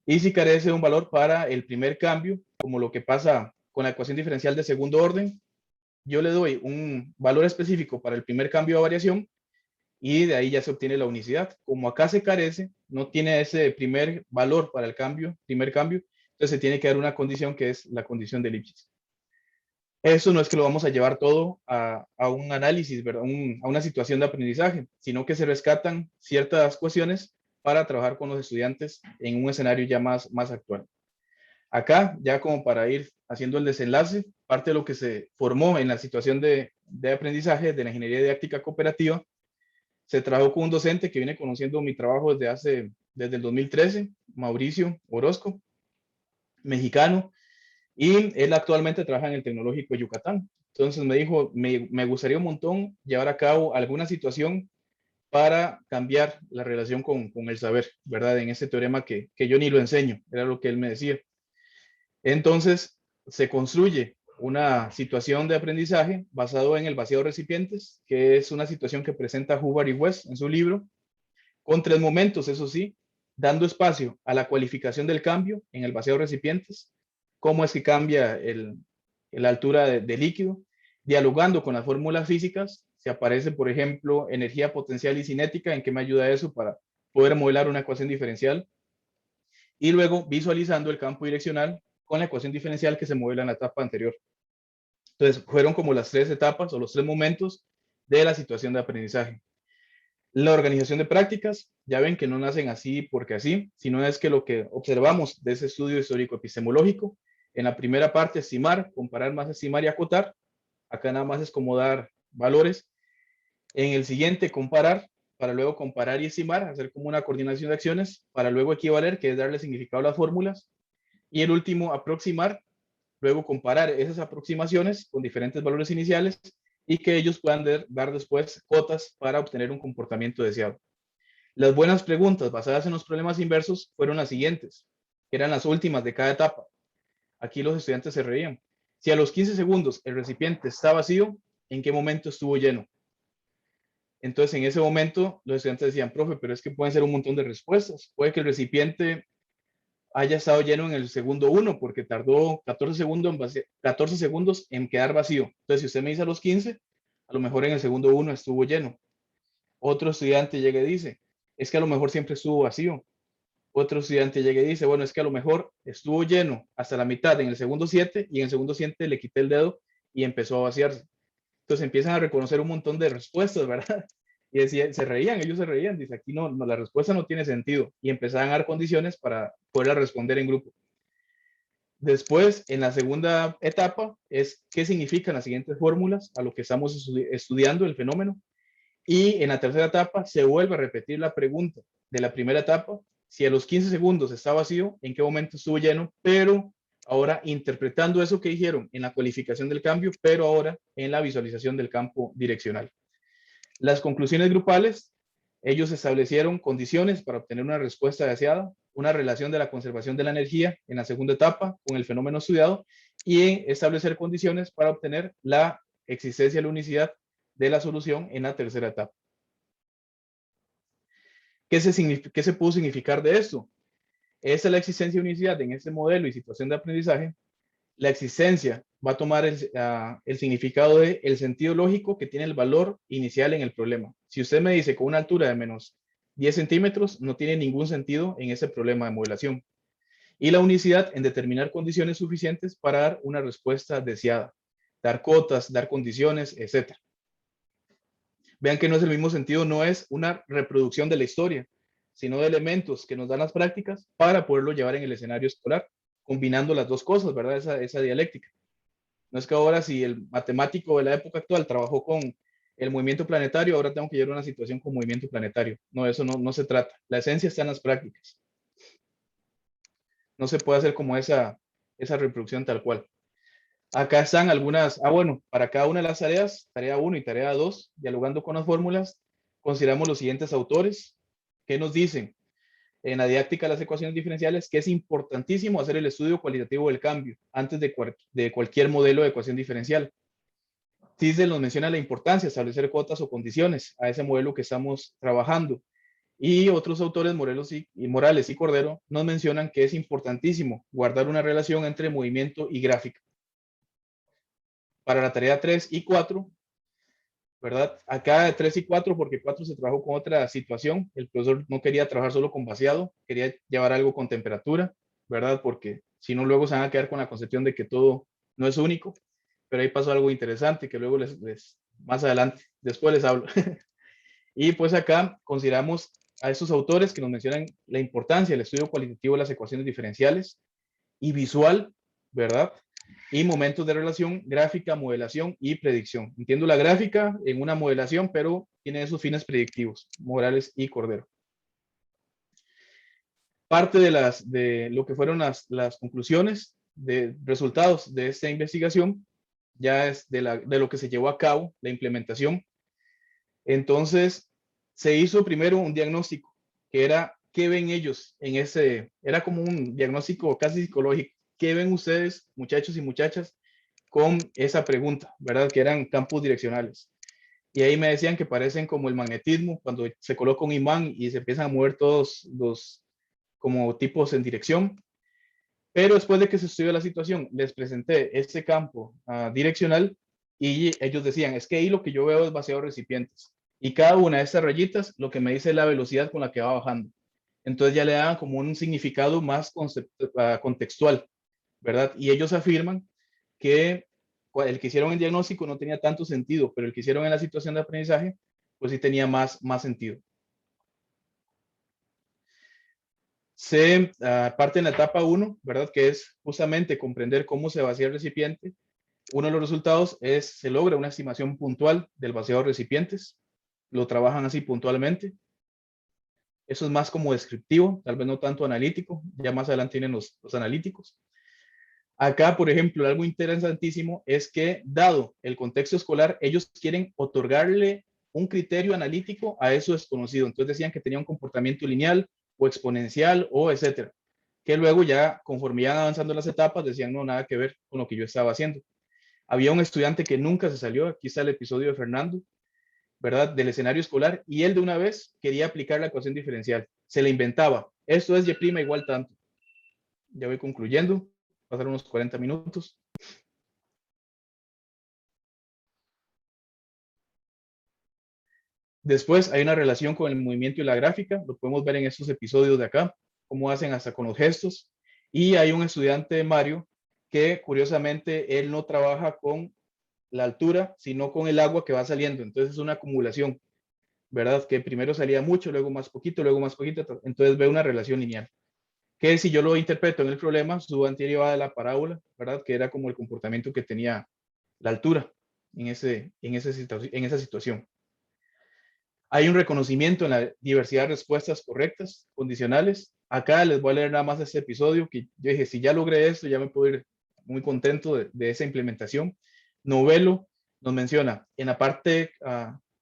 y si carece de un valor para el primer cambio, como lo que pasa con la ecuación diferencial de segundo orden, yo le doy un valor específico para el primer cambio de variación y de ahí ya se obtiene la unicidad. Como acá se carece, no tiene ese primer valor para el primer cambio, entonces se tiene que dar una condición que es la condición de elipsis. Eso no es que lo vamos a llevar todo a un análisis, ¿verdad? A una situación de aprendizaje, sino que se rescatan ciertas cuestiones para trabajar con los estudiantes en un escenario ya más actual. Acá, ya como para ir haciendo el desenlace, parte de lo que se formó en la situación de aprendizaje de la ingeniería didáctica cooperativa, se trabajó con un docente que viene conociendo mi trabajo desde el 2013, Mauricio Orozco, mexicano, y él actualmente trabaja en el Tecnológico de Yucatán. Entonces me dijo, me gustaría un montón llevar a cabo alguna situación para cambiar la relación con el saber, ¿verdad? En ese teorema que yo ni lo enseño, era lo que él me decía. Entonces, se construye una situación de aprendizaje basado en el vaciado de recipientes, que es una situación que presenta Hubbard y West en su libro, con 3 momentos, eso sí, dando espacio a la cualificación del cambio en el vaciado de recipientes, cómo es que cambia la altura de líquido, dialogando con las fórmulas físicas, si aparece, por ejemplo, energía potencial y cinética, ¿en qué me ayuda eso para poder modelar una ecuación diferencial? Y luego visualizando el campo direccional con la ecuación diferencial que se modela en la etapa anterior. Entonces, fueron como las 3 etapas o los 3 momentos de la situación de aprendizaje. La organización de prácticas, ya ven que no nacen así porque así, sino es que lo que observamos de ese estudio histórico epistemológico, en la primera parte, estimar, comparar más estimar y acotar, acá nada más es como dar valores. En el siguiente, comparar, para luego comparar y estimar, hacer como una coordinación de acciones, para luego equivaler, que es darle significado a las fórmulas. Y el último, aproximar, luego comparar esas aproximaciones con diferentes valores iniciales y que ellos puedan dar después cotas para obtener un comportamiento deseado. Las buenas preguntas basadas en los problemas inversos fueron las siguientes, que eran las últimas de cada etapa. Aquí los estudiantes se reían. Si a los 15 segundos el recipiente está vacío, ¿en qué momento estuvo lleno? Entonces, en ese momento, los estudiantes decían, profe, pero es que pueden ser un montón de respuestas. Puede que el recipiente haya estado lleno en el segundo 1 porque tardó 14 segundos en quedar vacío. Entonces, si usted me dice a los 15, a lo mejor en el segundo 1 estuvo lleno. Otro estudiante llega y dice, es que a lo mejor siempre estuvo vacío. Otro estudiante llega y dice, bueno, es que a lo mejor estuvo lleno hasta la mitad en el segundo 7 y en el segundo 7 le quité el dedo y empezó a vaciarse. Entonces empiezan a reconocer un montón de respuestas, ¿verdad? Y decían, se reían, ellos se reían, dice, aquí no, la respuesta no tiene sentido. Y empezaban a dar condiciones para poder responder en grupo. Después, en la segunda etapa, es qué significan las siguientes fórmulas a lo que estamos estudiando, el fenómeno. Y en la tercera etapa se vuelve a repetir la pregunta de la primera etapa, si a los 15 segundos está vacío, en qué momento estuvo lleno, pero ahora interpretando eso que dijeron en la cualificación del cambio, pero ahora en la visualización del campo direccional. Las conclusiones grupales, ellos establecieron condiciones para obtener una respuesta deseada, una relación de la conservación de la energía en la segunda etapa con el fenómeno estudiado y establecer condiciones para obtener la existencia de la unicidad de la solución en la tercera etapa. ¿Qué se pudo significar de esto? Esa es la existencia de unicidad en este modelo y situación de aprendizaje. La existencia va a tomar el significado de el sentido lógico que tiene el valor inicial en el problema. Si usted me dice con una altura de menos 10 centímetros, no tiene ningún sentido en ese problema de modelación. Y la unicidad en determinar condiciones suficientes para dar una respuesta deseada, dar cotas, dar condiciones, etc. Vean que no es el mismo sentido, no es una reproducción de la historia, sino de elementos que nos dan las prácticas para poderlo llevar en el escenario escolar, combinando las dos cosas, ¿verdad? Esa dialéctica. No es que ahora si el matemático de la época actual trabajó con el movimiento planetario, ahora tengo que llevar una situación con movimiento planetario. No, eso no se trata. La esencia está en las prácticas. No se puede hacer como esa reproducción tal cual. Acá están algunas, bueno, para cada una de las tareas, tarea 1 y tarea 2, dialogando con las fórmulas, consideramos los siguientes autores que nos dicen en la didáctica de las ecuaciones diferenciales que es importantísimo hacer el estudio cualitativo del cambio antes de cualquier modelo de ecuación diferencial. Tisdale nos menciona la importancia de establecer cuotas o condiciones a ese modelo que estamos trabajando. Y otros autores, Morales y Cordero, nos mencionan que es importantísimo guardar una relación entre movimiento y gráfica. Para la tarea 3 y 4, ¿verdad? Acá 3 y 4, porque 4 se trabajó con otra situación. El profesor no quería trabajar solo con vaciado, quería llevar algo con temperatura, ¿verdad? Porque si no, luego se van a quedar con la concepción de que todo no es único. Pero ahí pasó algo interesante que luego más adelante, después les hablo. Y pues acá consideramos a estos autores que nos mencionan la importancia del estudio cualitativo de las ecuaciones diferenciales y visual, ¿verdad? Y momentos de relación, gráfica, modelación y predicción. Entiendo la gráfica en una modelación, pero tiene esos fines predictivos, Morales y Cordero. Parte de lo que fueron las conclusiones de resultados de esta investigación ya es de lo que se llevó a cabo, la implementación. Entonces, se hizo primero un diagnóstico, que era, ¿qué ven ellos en era como un diagnóstico casi psicológico? ¿Qué ven ustedes, muchachos y muchachas, con esa pregunta, verdad? Que eran campos direccionales. Y ahí me decían que parecen como el magnetismo, cuando se coloca un imán y se empiezan a mover todos los como tipos en dirección. Pero después de que se estudió la situación, les presenté este campo direccional y ellos decían, es que ahí lo que yo veo es vaciado de recipientes. Y cada una de estas rayitas lo que me dice es la velocidad con la que va bajando. Entonces ya le daban como un significado más contextual, ¿verdad? Y ellos afirman que el que hicieron el diagnóstico no tenía tanto sentido, pero el que hicieron en la situación de aprendizaje, pues sí tenía más sentido. Se parte en la etapa 1, ¿verdad? Que es justamente comprender cómo se vacía el recipiente. Uno de los resultados es, se logra una estimación puntual del vaciado de recipientes. Lo trabajan así puntualmente. Eso es más como descriptivo, tal vez no tanto analítico. Ya más adelante tienen los analíticos. Acá, por ejemplo, algo interesantísimo es que, dado el contexto escolar, ellos quieren otorgarle un criterio analítico a eso desconocido. Entonces decían que tenía un comportamiento lineal o exponencial o etcétera. Que luego ya, conforme iban avanzando las etapas, decían no, nada que ver con lo que yo estaba haciendo. Había un estudiante que nunca se salió, aquí está el episodio de Fernando, ¿verdad? Del escenario escolar, y él de una vez quería aplicar la ecuación diferencial. Se le inventaba, esto es y' igual tanto. Ya voy concluyendo, pasaron unos 40 minutos. Después hay una relación con el movimiento y la gráfica, lo podemos ver en estos episodios de acá, cómo hacen hasta con los gestos. Y hay un estudiante, Mario, que curiosamente él no trabaja con la altura, sino con el agua que va saliendo. Entonces es una acumulación, ¿verdad? Que primero salía mucho, luego más poquito, entonces ve una relación lineal. Que si yo lo interpreto en el problema, su anterior de la parábola, ¿verdad? Que era como el comportamiento que tenía la altura en esa situación. Hay un reconocimiento en la diversidad de respuestas correctas, condicionales. Acá les voy a leer nada más este episodio que yo dije, si ya logré esto, ya me puedo ir muy contento de esa implementación. Novelo nos menciona en la parte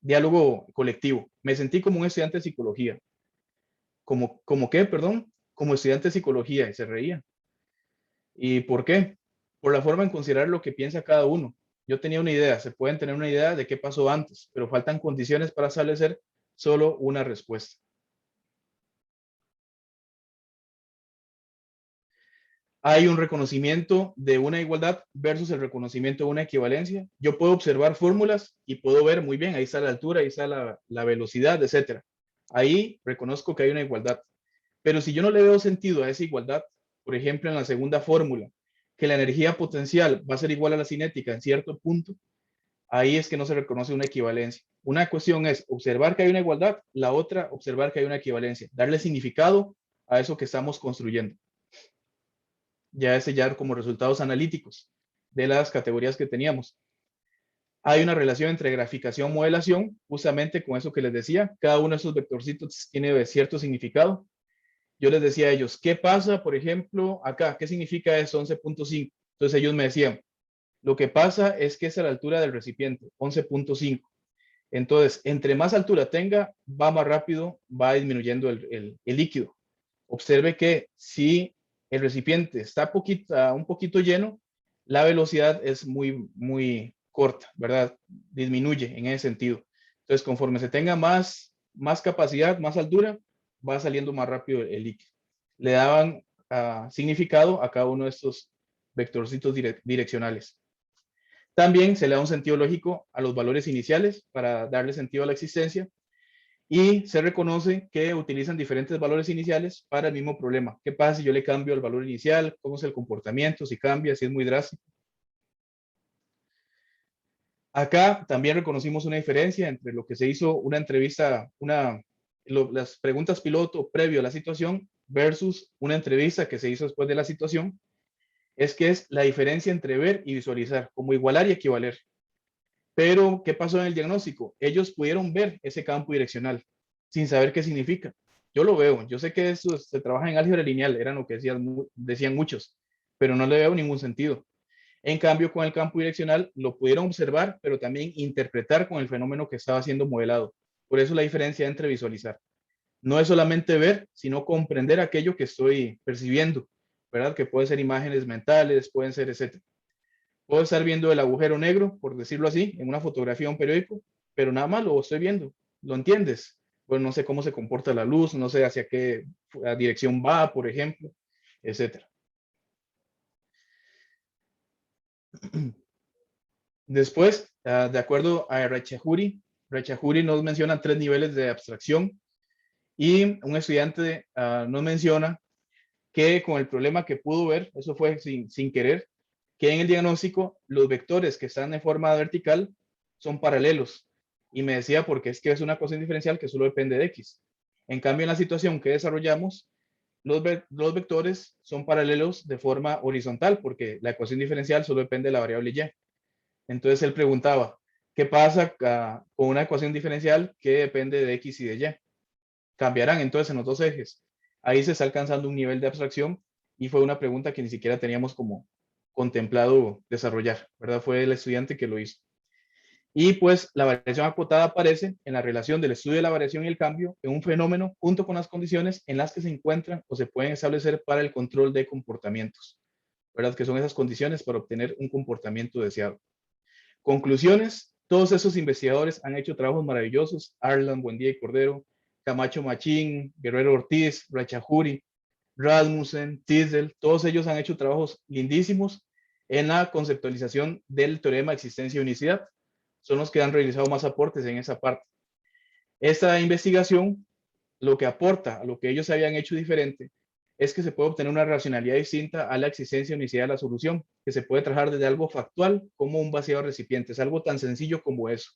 diálogo colectivo. Me sentí como un estudiante de psicología. ¿Como qué, perdón? Como estudiante de psicología y se reía. ¿Y por qué? Por la forma en considerar lo que piensa cada uno. Yo tenía una idea, se pueden tener una idea de qué pasó antes, pero faltan condiciones para establecer solo una respuesta. Hay un reconocimiento de una igualdad versus el reconocimiento de una equivalencia. Yo puedo observar fórmulas y puedo ver muy bien, ahí está la altura, ahí está la velocidad, etcétera. Ahí reconozco que hay una igualdad. Pero si yo no le veo sentido a esa igualdad, por ejemplo, en la segunda fórmula, que la energía potencial va a ser igual a la cinética en cierto punto, ahí es que no se reconoce una equivalencia. Una cuestión es observar que hay una igualdad, la otra, observar que hay una equivalencia, darle significado a eso que estamos construyendo. Ya es sellar como resultados analíticos de las categorías que teníamos. Hay una relación entre graficación y modelación, justamente con eso que les decía, cada uno de esos vectorcitos tiene cierto significado. Yo les decía a ellos, ¿qué pasa, por ejemplo, acá? ¿Qué significa eso 11.5? Entonces ellos me decían, lo que pasa es que es a la altura del recipiente, 11.5. Entonces, entre más altura tenga, va más rápido, va disminuyendo el líquido. Observe que si el recipiente está un poquito lleno, la velocidad es muy corta, ¿verdad? Disminuye en ese sentido. Entonces, conforme se tenga más capacidad, más altura, va saliendo más rápido el líquido. Le daban significado a cada uno de estos vectorcitos direccionales. También se le da un sentido lógico a los valores iniciales para darle sentido a la existencia y se reconoce que utilizan diferentes valores iniciales para el mismo problema. ¿Qué pasa si yo le cambio el valor inicial? ¿Cómo es el comportamiento? Si cambia, si es muy drástico. Acá también reconocimos una diferencia entre lo que se hizo una entrevista, las preguntas piloto previo a la situación versus una entrevista que se hizo después de la situación. Es que es la diferencia entre ver y visualizar, como igualar y equivaler. Pero, ¿qué pasó en el diagnóstico? Ellos pudieron ver ese campo direccional sin saber qué significa. Yo lo veo, yo sé que eso se trabaja en álgebra lineal, eran lo que decían muchos, pero no le veo ningún sentido. En cambio, con el campo direccional lo pudieron observar, pero también interpretar con el fenómeno que estaba siendo modelado. Por eso la diferencia entre visualizar. No es solamente ver, sino comprender aquello que estoy percibiendo, ¿verdad? Que pueden ser imágenes mentales, pueden ser, etc. Puedo estar viendo el agujero negro, por decirlo así, en una fotografía o un periódico, pero nada más lo estoy viendo. ¿Lo entiendes? Pues no sé cómo se comporta la luz, no sé hacia qué dirección va, por ejemplo, etcétera. Después, de acuerdo a Ratchahuri nos menciona 3 niveles de abstracción y un estudiante nos menciona que con el problema que pudo ver, eso fue sin querer, que en el diagnóstico los vectores que están en forma vertical son paralelos. Y me decía, porque es que es una ecuación diferencial que solo depende de X. En cambio, en la situación que desarrollamos, los vectores son paralelos de forma horizontal, porque la ecuación diferencial solo depende de la variable Y. Entonces él preguntaba, ¿qué pasa con una ecuación diferencial que depende de X y de Y? Cambiarán entonces en los dos ejes. Ahí se está alcanzando un nivel de abstracción y fue una pregunta que ni siquiera teníamos como contemplado desarrollar, ¿verdad? Fue el estudiante que lo hizo. Y pues la variación acotada aparece en la relación del estudio de la variación y el cambio en un fenómeno junto con las condiciones en las que se encuentran o se pueden establecer para el control de comportamientos, ¿verdad? Que son esas condiciones para obtener un comportamiento deseado. Conclusiones, todos esos investigadores han hecho trabajos maravillosos, Arlan, Buendía y Cordero, Camacho Machín, Guerrero Ortiz, Ratchahuri, Rasmussen, Tisdel, todos ellos han hecho trabajos lindísimos en la conceptualización del teorema de existencia y unicidad. Son los que han realizado más aportes en esa parte. Esta investigación, lo que aporta a lo que ellos habían hecho diferente, es que se puede obtener una racionalidad distinta a la existencia y unicidad de la solución, que se puede trabajar desde algo factual como un vaciado de recipientes, algo tan sencillo como eso,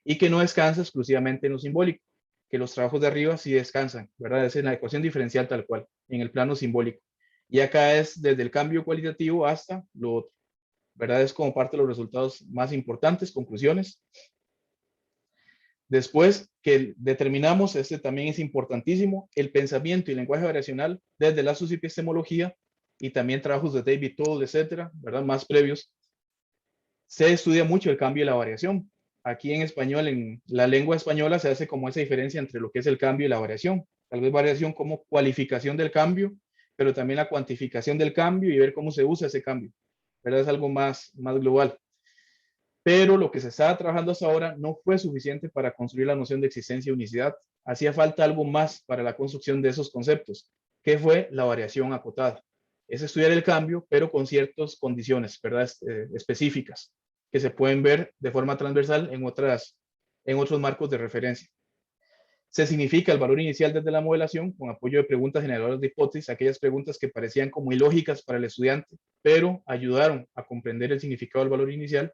y que no descansa exclusivamente en lo simbólico, que los trabajos de arriba sí descansan, ¿verdad? Es en la ecuación diferencial tal cual, en el plano simbólico. Y acá es desde el cambio cualitativo hasta lo otro, ¿verdad? Es como parte de los resultados más importantes, conclusiones. Después que determinamos, este también es importantísimo, el pensamiento y el lenguaje variacional desde la subepistemología y también trabajos de David Toll, etcétera, ¿verdad? Más previos. Se estudia mucho el cambio y la variación. Aquí en español, en la lengua española, se hace como esa diferencia entre lo que es el cambio y la variación. Tal vez variación como cualificación del cambio, pero también la cuantificación del cambio y ver cómo se usa ese cambio, ¿verdad? Es algo más global. Pero lo que se estaba trabajando hasta ahora no fue suficiente para construir la noción de existencia y unicidad. Hacía falta algo más para la construcción de esos conceptos, que fue la variación acotada. Es estudiar el cambio, pero con ciertas condiciones, ¿verdad? Específicas, que se pueden ver de forma transversal en otros marcos de referencia. Se significa el valor inicial desde la modelación con apoyo de preguntas generadoras de hipótesis, aquellas preguntas que parecían como ilógicas para el estudiante, pero ayudaron a comprender el significado del valor inicial.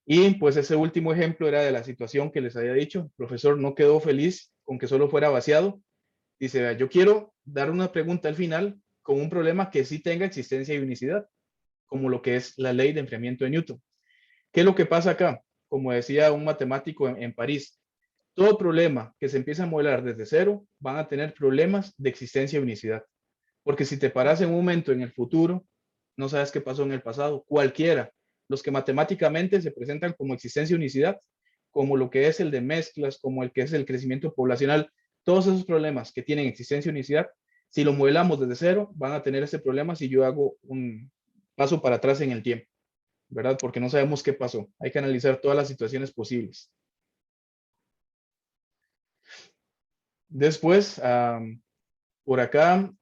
Y pues ese último ejemplo era de la situación que les había dicho. El profesor no quedó feliz con que solo fuera vaciado. Dice, vea, yo quiero dar una pregunta al final con un problema que sí tenga existencia y unicidad, como lo que es la ley de enfriamiento de Newton. ¿Qué es lo que pasa acá? Como decía un matemático en París, todo problema que se empieza a modelar desde cero van a tener problemas de existencia y unicidad. Porque si te paras en un momento en el futuro, no sabes qué pasó en el pasado. Cualquiera, los que matemáticamente se presentan como existencia y unicidad, como lo que es el de mezclas, como el que es el crecimiento poblacional, todos esos problemas que tienen existencia y unicidad, si lo modelamos desde cero, van a tener ese problema si yo hago un paso para atrás en el tiempo, ¿verdad? Porque no sabemos qué pasó. Hay que analizar todas las situaciones posibles. Después, por acá,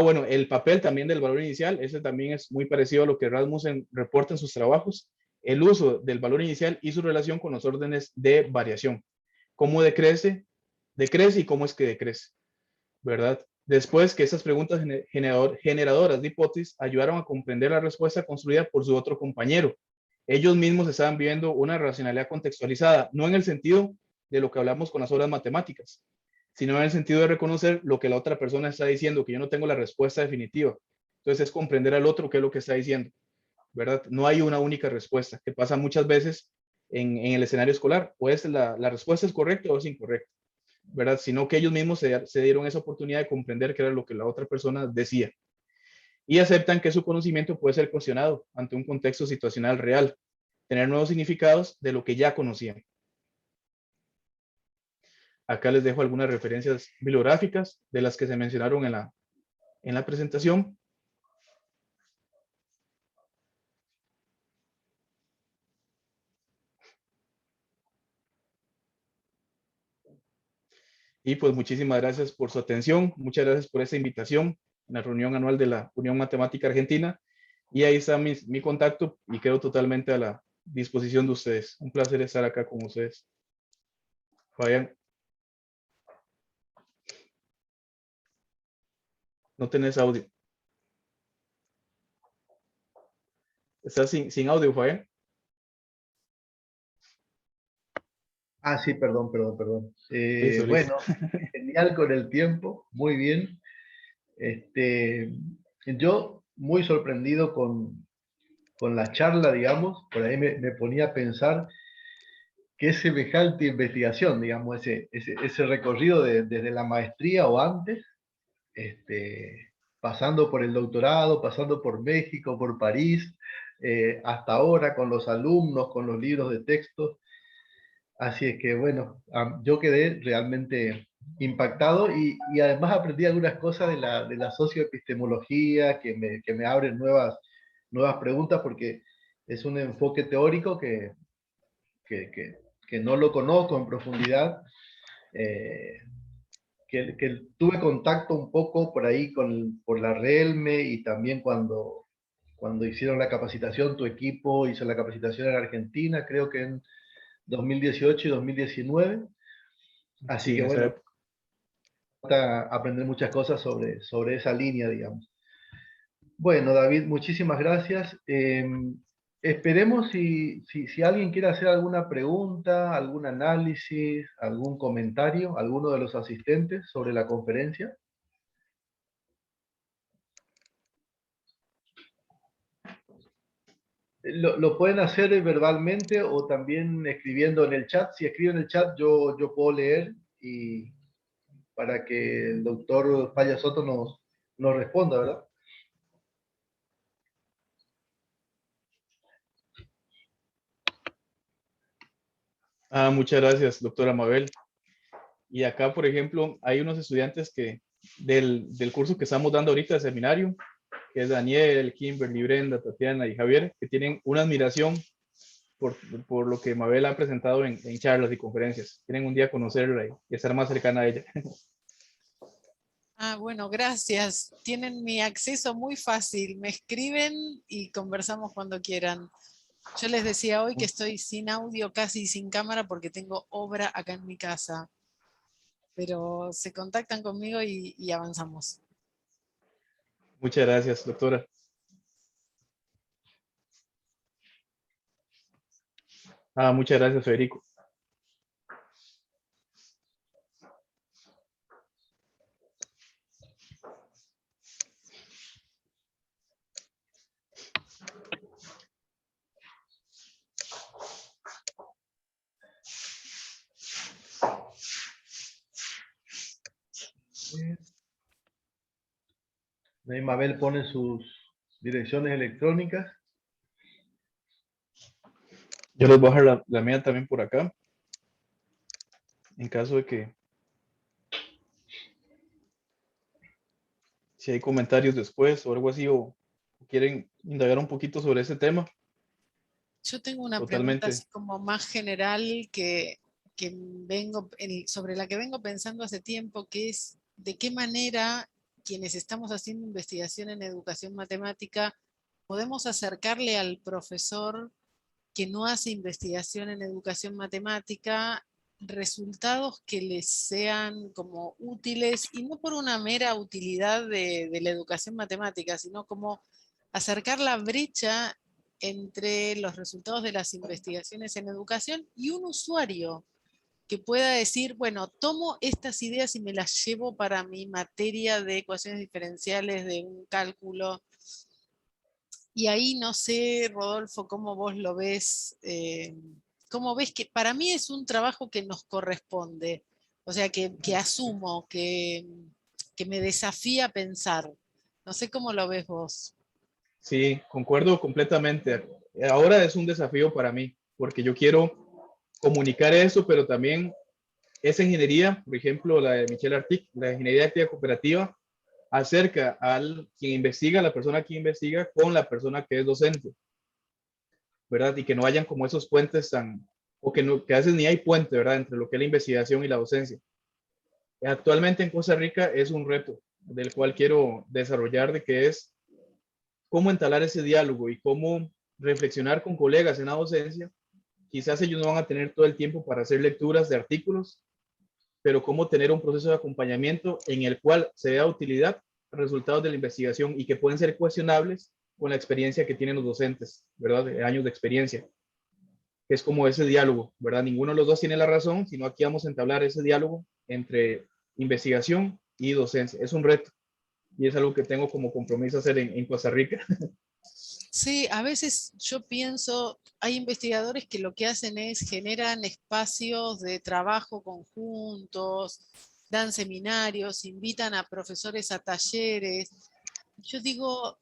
bueno, el papel también del valor inicial, ese también es muy parecido a lo que Rasmussen reporta en sus trabajos, el uso del valor inicial y su relación con los órdenes de variación. ¿Cómo decrece y cómo es que decrece? ¿Verdad? Después que esas preguntas generadoras de hipótesis ayudaron a comprender la respuesta construida por su otro compañero. Ellos mismos estaban viendo una racionalidad contextualizada, no en el sentido de lo que hablamos con las obras matemáticas, sino en el sentido de reconocer lo que la otra persona está diciendo, que yo no tengo la respuesta definitiva. Entonces es comprender al otro qué es lo que está diciendo, ¿verdad? No hay una única respuesta, que pasa muchas veces en el escenario escolar. Pues la respuesta es correcta o es incorrecta, ¿verdad? Sino que ellos mismos se dieron esa oportunidad de comprender qué era lo que la otra persona decía. Y aceptan que su conocimiento puede ser cuestionado ante un contexto situacional real, tener nuevos significados de lo que ya conocían. Acá les dejo algunas referencias bibliográficas de las que se mencionaron en la presentación. Y pues muchísimas gracias por su atención. Muchas gracias por esa invitación en la reunión anual de la Unión Matemática Argentina. Y ahí está mi contacto y quedo totalmente a la disposición de ustedes. Un placer estar acá con ustedes. Fabián, no tenés audio. Estás sin audio, Fabián.
Sí, perdón.
Listo, listo.
Bueno, genial con el tiempo, muy bien. Yo muy sorprendido con la charla, digamos, por ahí me ponía a pensar que es semejante investigación, digamos, ese recorrido desde la maestría o antes, pasando por el doctorado, pasando por México, por París, hasta ahora con los alumnos, con los libros de textos. Así es que, bueno, yo quedé realmente impactado y además aprendí algunas cosas de la socioepistemología que me abren nuevas preguntas porque es un enfoque teórico que, que, que no lo conozco en profundidad, eh, que tuve contacto un poco por ahí por la RELME y también cuando hicieron la capacitación, tu equipo hizo la capacitación en Argentina, creo que en 2018 y 2019. Así
Sí,
que
en esa
bueno,
época.
aprender muchas cosas sobre esa línea, digamos. Bueno, David, muchísimas gracias. Esperemos si alguien quiere hacer alguna pregunta, algún análisis, algún comentario, alguno de los asistentes sobre la conferencia. Lo pueden hacer verbalmente o también escribiendo en el chat. Si escriben en el chat, yo puedo leer y para que el doctor Paya Soto nos responda, ¿verdad?
Muchas gracias, doctora Mabel. Y acá, por ejemplo, hay unos estudiantes que del curso que estamos dando ahorita de seminario, que es Daniel, Kimberly, Brenda, Tatiana y Javier, que tienen una admiración por, por lo que Mabel ha presentado en charlas y conferencias. Quieren un día conocerla y estar más cercana a ella.
Bueno, gracias. Tienen mi acceso muy fácil. Me escriben y conversamos cuando quieran. Yo les decía hoy que estoy sin audio, casi sin cámara, porque tengo obra acá en mi casa. pero se contactan conmigo y avanzamos.
Muchas gracias, doctora. Muchas gracias, Federico.
Ahí Mabel pone sus direcciones electrónicas.
Yo les voy a dejar la mía también por acá. En caso de que si hay comentarios después o algo así o quieren indagar un poquito sobre ese tema.
Yo tengo una pregunta
Totalmente.
así como más general sobre la que vengo pensando hace tiempo, que es de qué manera quienes estamos haciendo investigación en educación matemática podemos acercarle al profesor que no hace investigación en educación matemática resultados que les sean como útiles y no por una mera utilidad de la educación matemática, sino como acercar la brecha entre los resultados de las investigaciones en educación y un usuario que pueda decir, bueno, tomo estas ideas y me las llevo para mi materia de ecuaciones diferenciales de un cálculo. Y ahí no sé, Rodolfo, cómo vos lo ves, cómo ves que para mí es un trabajo que nos corresponde, o sea, que asumo, que me desafía a pensar. No sé cómo lo ves vos.
Sí, concuerdo completamente. Ahora es un desafío para mí, porque yo quiero comunicar eso, pero también esa ingeniería, por ejemplo, la de Michel Artic, la ingeniería activa cooperativa, acerca al quien investiga, la persona que investiga, con la persona que es docente, ¿verdad? Y que no hayan como esos puentes tan, o que, no, que a veces ni hay puente, ¿verdad? Entre lo que es la investigación y la docencia. Actualmente en Costa Rica es un reto del cual quiero desarrollar, de que es cómo entablar ese diálogo y cómo reflexionar con colegas en la docencia. Quizás ellos no van a tener todo el tiempo para hacer lecturas de artículos, pero cómo tener un proceso de acompañamiento en el cual se vea utilidad, resultados de la investigación y que pueden ser cuestionables con la experiencia que tienen los docentes, ¿verdad? De años de experiencia. Es como ese diálogo, ¿verdad? Ninguno de los dos tiene la razón, sino aquí vamos a entablar ese diálogo entre investigación y docencia. Es un reto y es algo que tengo como compromiso hacer en Costa Rica.
Sí, a veces yo pienso, hay investigadores que lo que hacen es generan espacios de trabajo conjuntos, dan seminarios, invitan a profesores a talleres. Yo digo,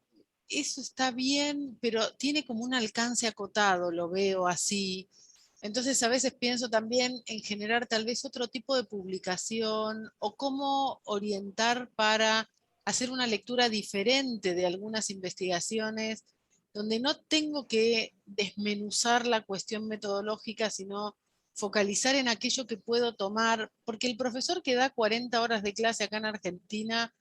eso está bien, pero tiene como un alcance acotado, lo veo así. Entonces a veces pienso también en generar tal vez otro tipo de publicación o cómo orientar para hacer una lectura diferente de algunas investigaciones donde no tengo que desmenuzar la cuestión metodológica, sino focalizar en aquello que puedo tomar, porque el profesor que da 40 horas de clase acá en Argentina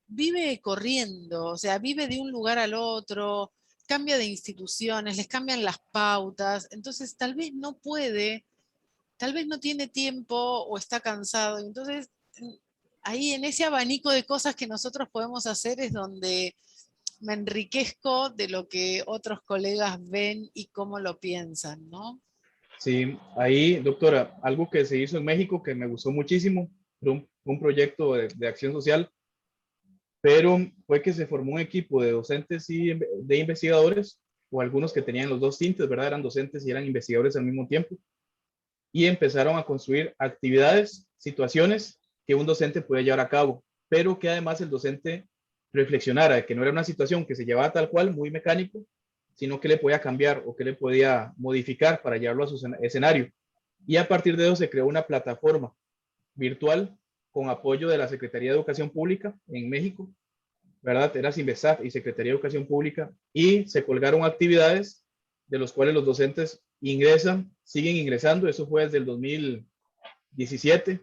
vive corriendo, o sea, vive de un lugar al otro, cambia de instituciones, les cambian las pautas, entonces tal vez no puede, tal vez no tiene tiempo o está cansado, entonces ahí en ese abanico de cosas que nosotros podemos hacer es donde me enriquezco de lo que otros colegas ven y cómo lo piensan, ¿no?
Sí, ahí, doctora, algo que se hizo en México que me gustó muchísimo, un proyecto de acción social, pero fue que se formó un equipo de docentes y de investigadores, o algunos que tenían los dos tintes, ¿verdad? Eran docentes y eran investigadores al mismo tiempo, y empezaron a construir actividades, situaciones que un docente podía llevar a cabo, pero que además el docente reflexionara, que no era una situación que se llevaba tal cual, muy mecánico, sino que le podía cambiar o que le podía modificar para llevarlo a su escenario. Y a partir de eso se creó una plataforma virtual con apoyo de la Secretaría de Educación Pública en México, ¿verdad? Era Sinvesaf y Secretaría de Educación Pública, y se colgaron actividades de los cuales los docentes ingresan, siguen ingresando, eso fue desde el 2017,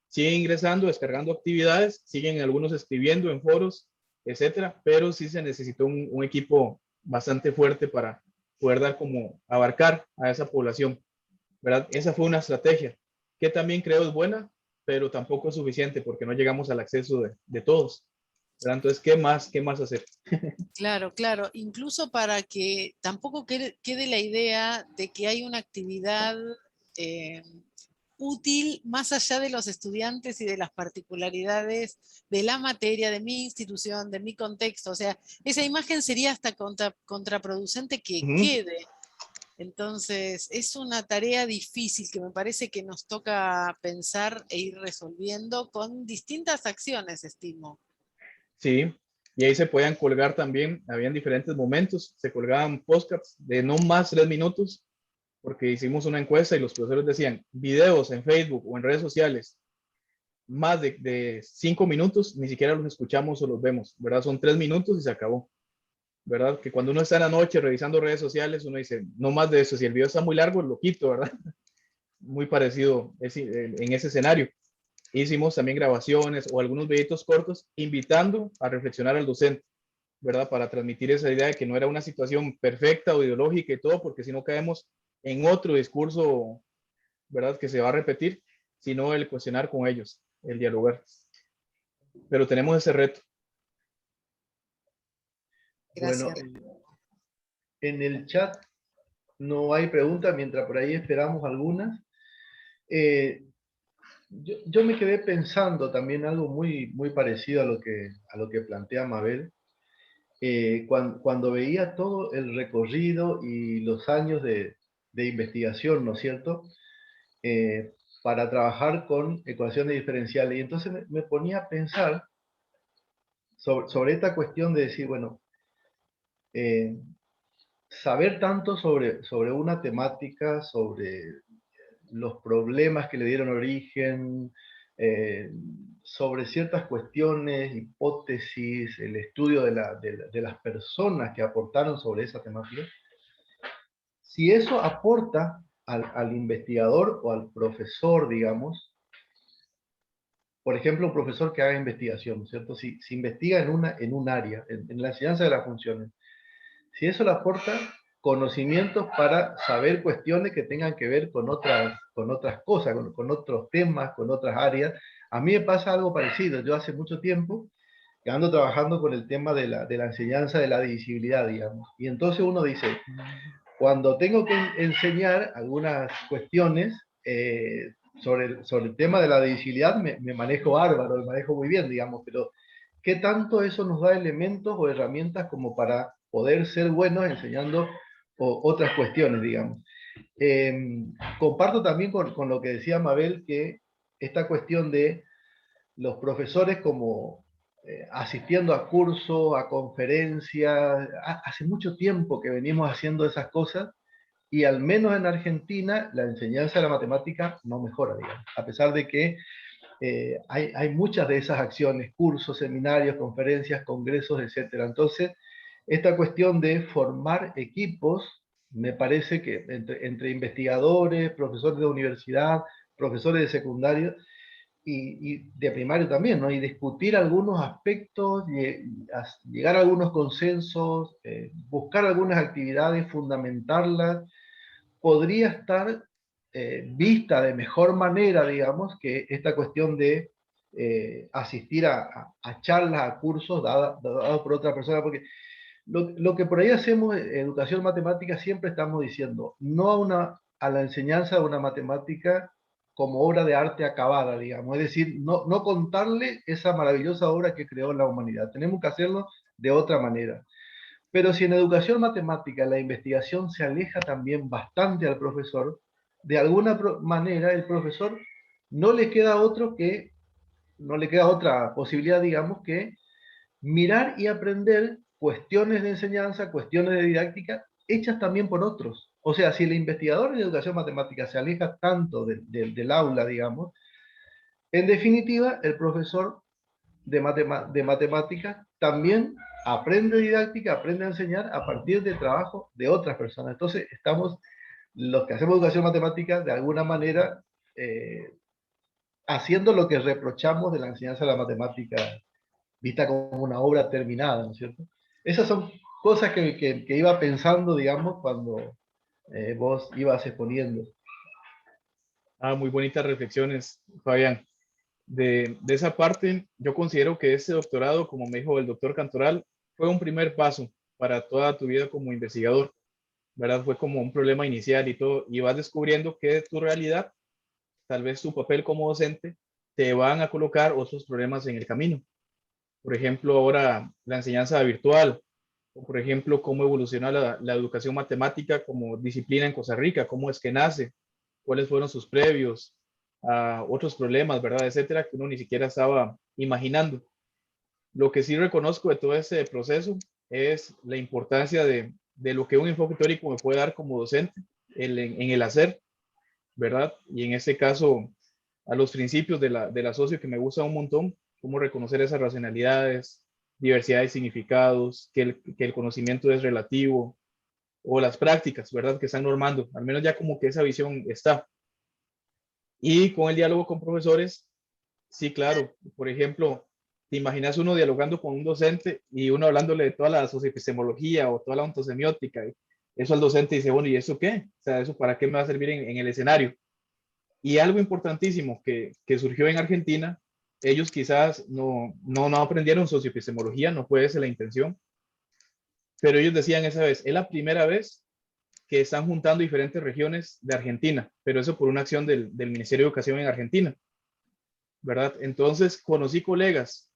siguen ingresando, descargando actividades, siguen algunos escribiendo en foros, etcétera, pero sí se necesitó un equipo bastante fuerte para poder dar como abarcar a esa población, ¿verdad? Esa fue una estrategia que también creo es buena, pero tampoco es suficiente porque no llegamos al acceso de todos, ¿verdad? Entonces, ¿qué más hacer?
Claro, claro. Incluso para que tampoco quede la idea de que hay una actividad eh, útil más allá de los estudiantes y de las particularidades de la materia, de mi institución, de mi contexto. O sea, esa imagen sería hasta contraproducente que
Ujú.
quede. Entonces, es una tarea difícil que me parece que nos toca pensar e ir resolviendo con distintas acciones, estimo.
Sí, y ahí se podían colgar también, habían diferentes momentos, se colgaban podcasts de no más 3 minutos, porque hicimos una encuesta y los profesores decían, videos en Facebook o en redes sociales, más de 5 minutos, ni siquiera los escuchamos o los vemos, ¿verdad? Son 3 minutos y se acabó, ¿verdad? Que cuando uno está en la noche revisando redes sociales, uno dice, no más de eso, si el video está muy largo, lo quito, ¿verdad? Muy parecido en ese escenario. Hicimos también grabaciones o algunos videitos cortos invitando a reflexionar al docente, ¿verdad? Para transmitir esa idea de que no era una situación perfecta o ideológica y todo, porque si no caemos en otro discurso, ¿verdad? Que se va a repetir, sino el cuestionar con ellos, el dialogar. Pero tenemos ese reto.
Bueno,
Gracias.
en el chat no hay preguntas, mientras por ahí esperamos algunas. Eh, yo me quedé pensando también algo muy parecido a lo que plantea Mabel. Cuando veía todo el recorrido y los años de investigación, ¿no es cierto? Eh, para trabajar con ecuaciones diferenciales. Y entonces me ponía a pensar sobre esta cuestión de decir, bueno, eh, saber tanto sobre una temática, sobre los problemas que le dieron origen, eh, sobre ciertas cuestiones, hipótesis, el estudio de las personas que aportaron sobre esa temática, si eso aporta al investigador o al profesor, digamos, por ejemplo, un profesor que haga investigación, ¿cierto? Si investiga en un área, en la enseñanza de las funciones, si eso le aporta conocimientos para saber cuestiones que tengan que ver con otras cosas, con otros temas, con otras áreas. A mí me pasa algo parecido. Yo hace mucho tiempo que ando trabajando con el tema de la enseñanza de la divisibilidad, digamos. Y entonces uno dice, cuando tengo que enseñar algunas cuestiones sobre el tema de la divisibilidad, me manejo bárbaro, me manejo muy bien, digamos, pero ¿qué tanto eso nos da elementos o herramientas como para poder ser buenos enseñando otras cuestiones, digamos? Comparto también con lo que decía Mabel, que esta cuestión de los profesores como asistiendo a cursos, a conferencias, hace mucho tiempo que venimos haciendo esas cosas y al menos en Argentina la enseñanza de la matemática no mejora, digamos, a pesar de que hay muchas de esas acciones, cursos, seminarios, conferencias, congresos, etcétera. Entonces, esta cuestión de formar equipos, me parece que entre investigadores, profesores de universidad, profesores de secundario y de primario también, ¿no? Y discutir algunos aspectos, llegar a algunos consensos, buscar algunas actividades, fundamentarlas, podría estar vista de mejor manera, digamos, que esta cuestión de asistir a charlas, a cursos dados por otra persona, porque lo que por ahí hacemos en educación matemática siempre estamos diciendo, no a la enseñanza de una matemática como obra de arte acabada, digamos, es decir, no contarle esa maravillosa obra que creó la humanidad, tenemos que hacerlo de otra manera. Pero si en educación matemática la investigación se aleja también bastante al profesor, de alguna manera el profesor no le queda no le queda otra posibilidad, digamos, que mirar y aprender cuestiones de enseñanza, cuestiones de didáctica, hechas también por otros. O sea, si el investigador en educación matemática se aleja tanto del aula, digamos, en definitiva, el profesor de matemáticas también aprende didáctica, aprende a enseñar a partir del trabajo de otras personas. Entonces, estamos, los que hacemos educación matemática, de alguna manera, haciendo lo que reprochamos de la enseñanza de la matemática vista como una obra terminada, ¿no es cierto? Esas son cosas que iba pensando, digamos, cuando vos ibas exponiendo.
Muy bonitas reflexiones, Fabián. de esa parte, yo considero que ese doctorado, como me dijo el doctor Cantoral, fue un primer paso para toda tu vida como investigador, ¿verdad? Fue como un problema inicial y todo, y vas descubriendo que tu realidad, tal vez tu papel como docente, te van a colocar otros problemas en el camino. Por ejemplo, ahora la enseñanza virtual, o por ejemplo, cómo evoluciona la educación matemática como disciplina en Costa Rica, cómo es que nace, cuáles fueron sus previos, otros problemas, ¿verdad? Etcétera, que uno ni siquiera estaba imaginando. Lo que sí reconozco de todo ese proceso es la importancia de lo que un enfoque teórico me puede dar como docente en el hacer, ¿verdad? Y en este caso, a los principios de la socio que me gusta un montón, cómo reconocer esas racionalidades, diversidad de significados, que el conocimiento es relativo, o las prácticas, ¿verdad? Que están normando, al menos ya como que esa visión está. Y con el diálogo con profesores, sí, claro, por ejemplo, te imaginas uno dialogando con un docente y uno hablándole de toda la socioepistemología o toda la ontosemiótica, y eso al docente dice, bueno, ¿y eso qué? O sea, ¿eso para qué me va a servir en el escenario? Y algo importantísimo que surgió en Argentina, ellos quizás no aprendieron socioepistemología, no fue esa la intención, pero ellos decían esa vez, es la primera vez que están juntando diferentes regiones de Argentina, pero eso por una acción del Ministerio de Educación en Argentina, ¿verdad? Entonces conocí colegas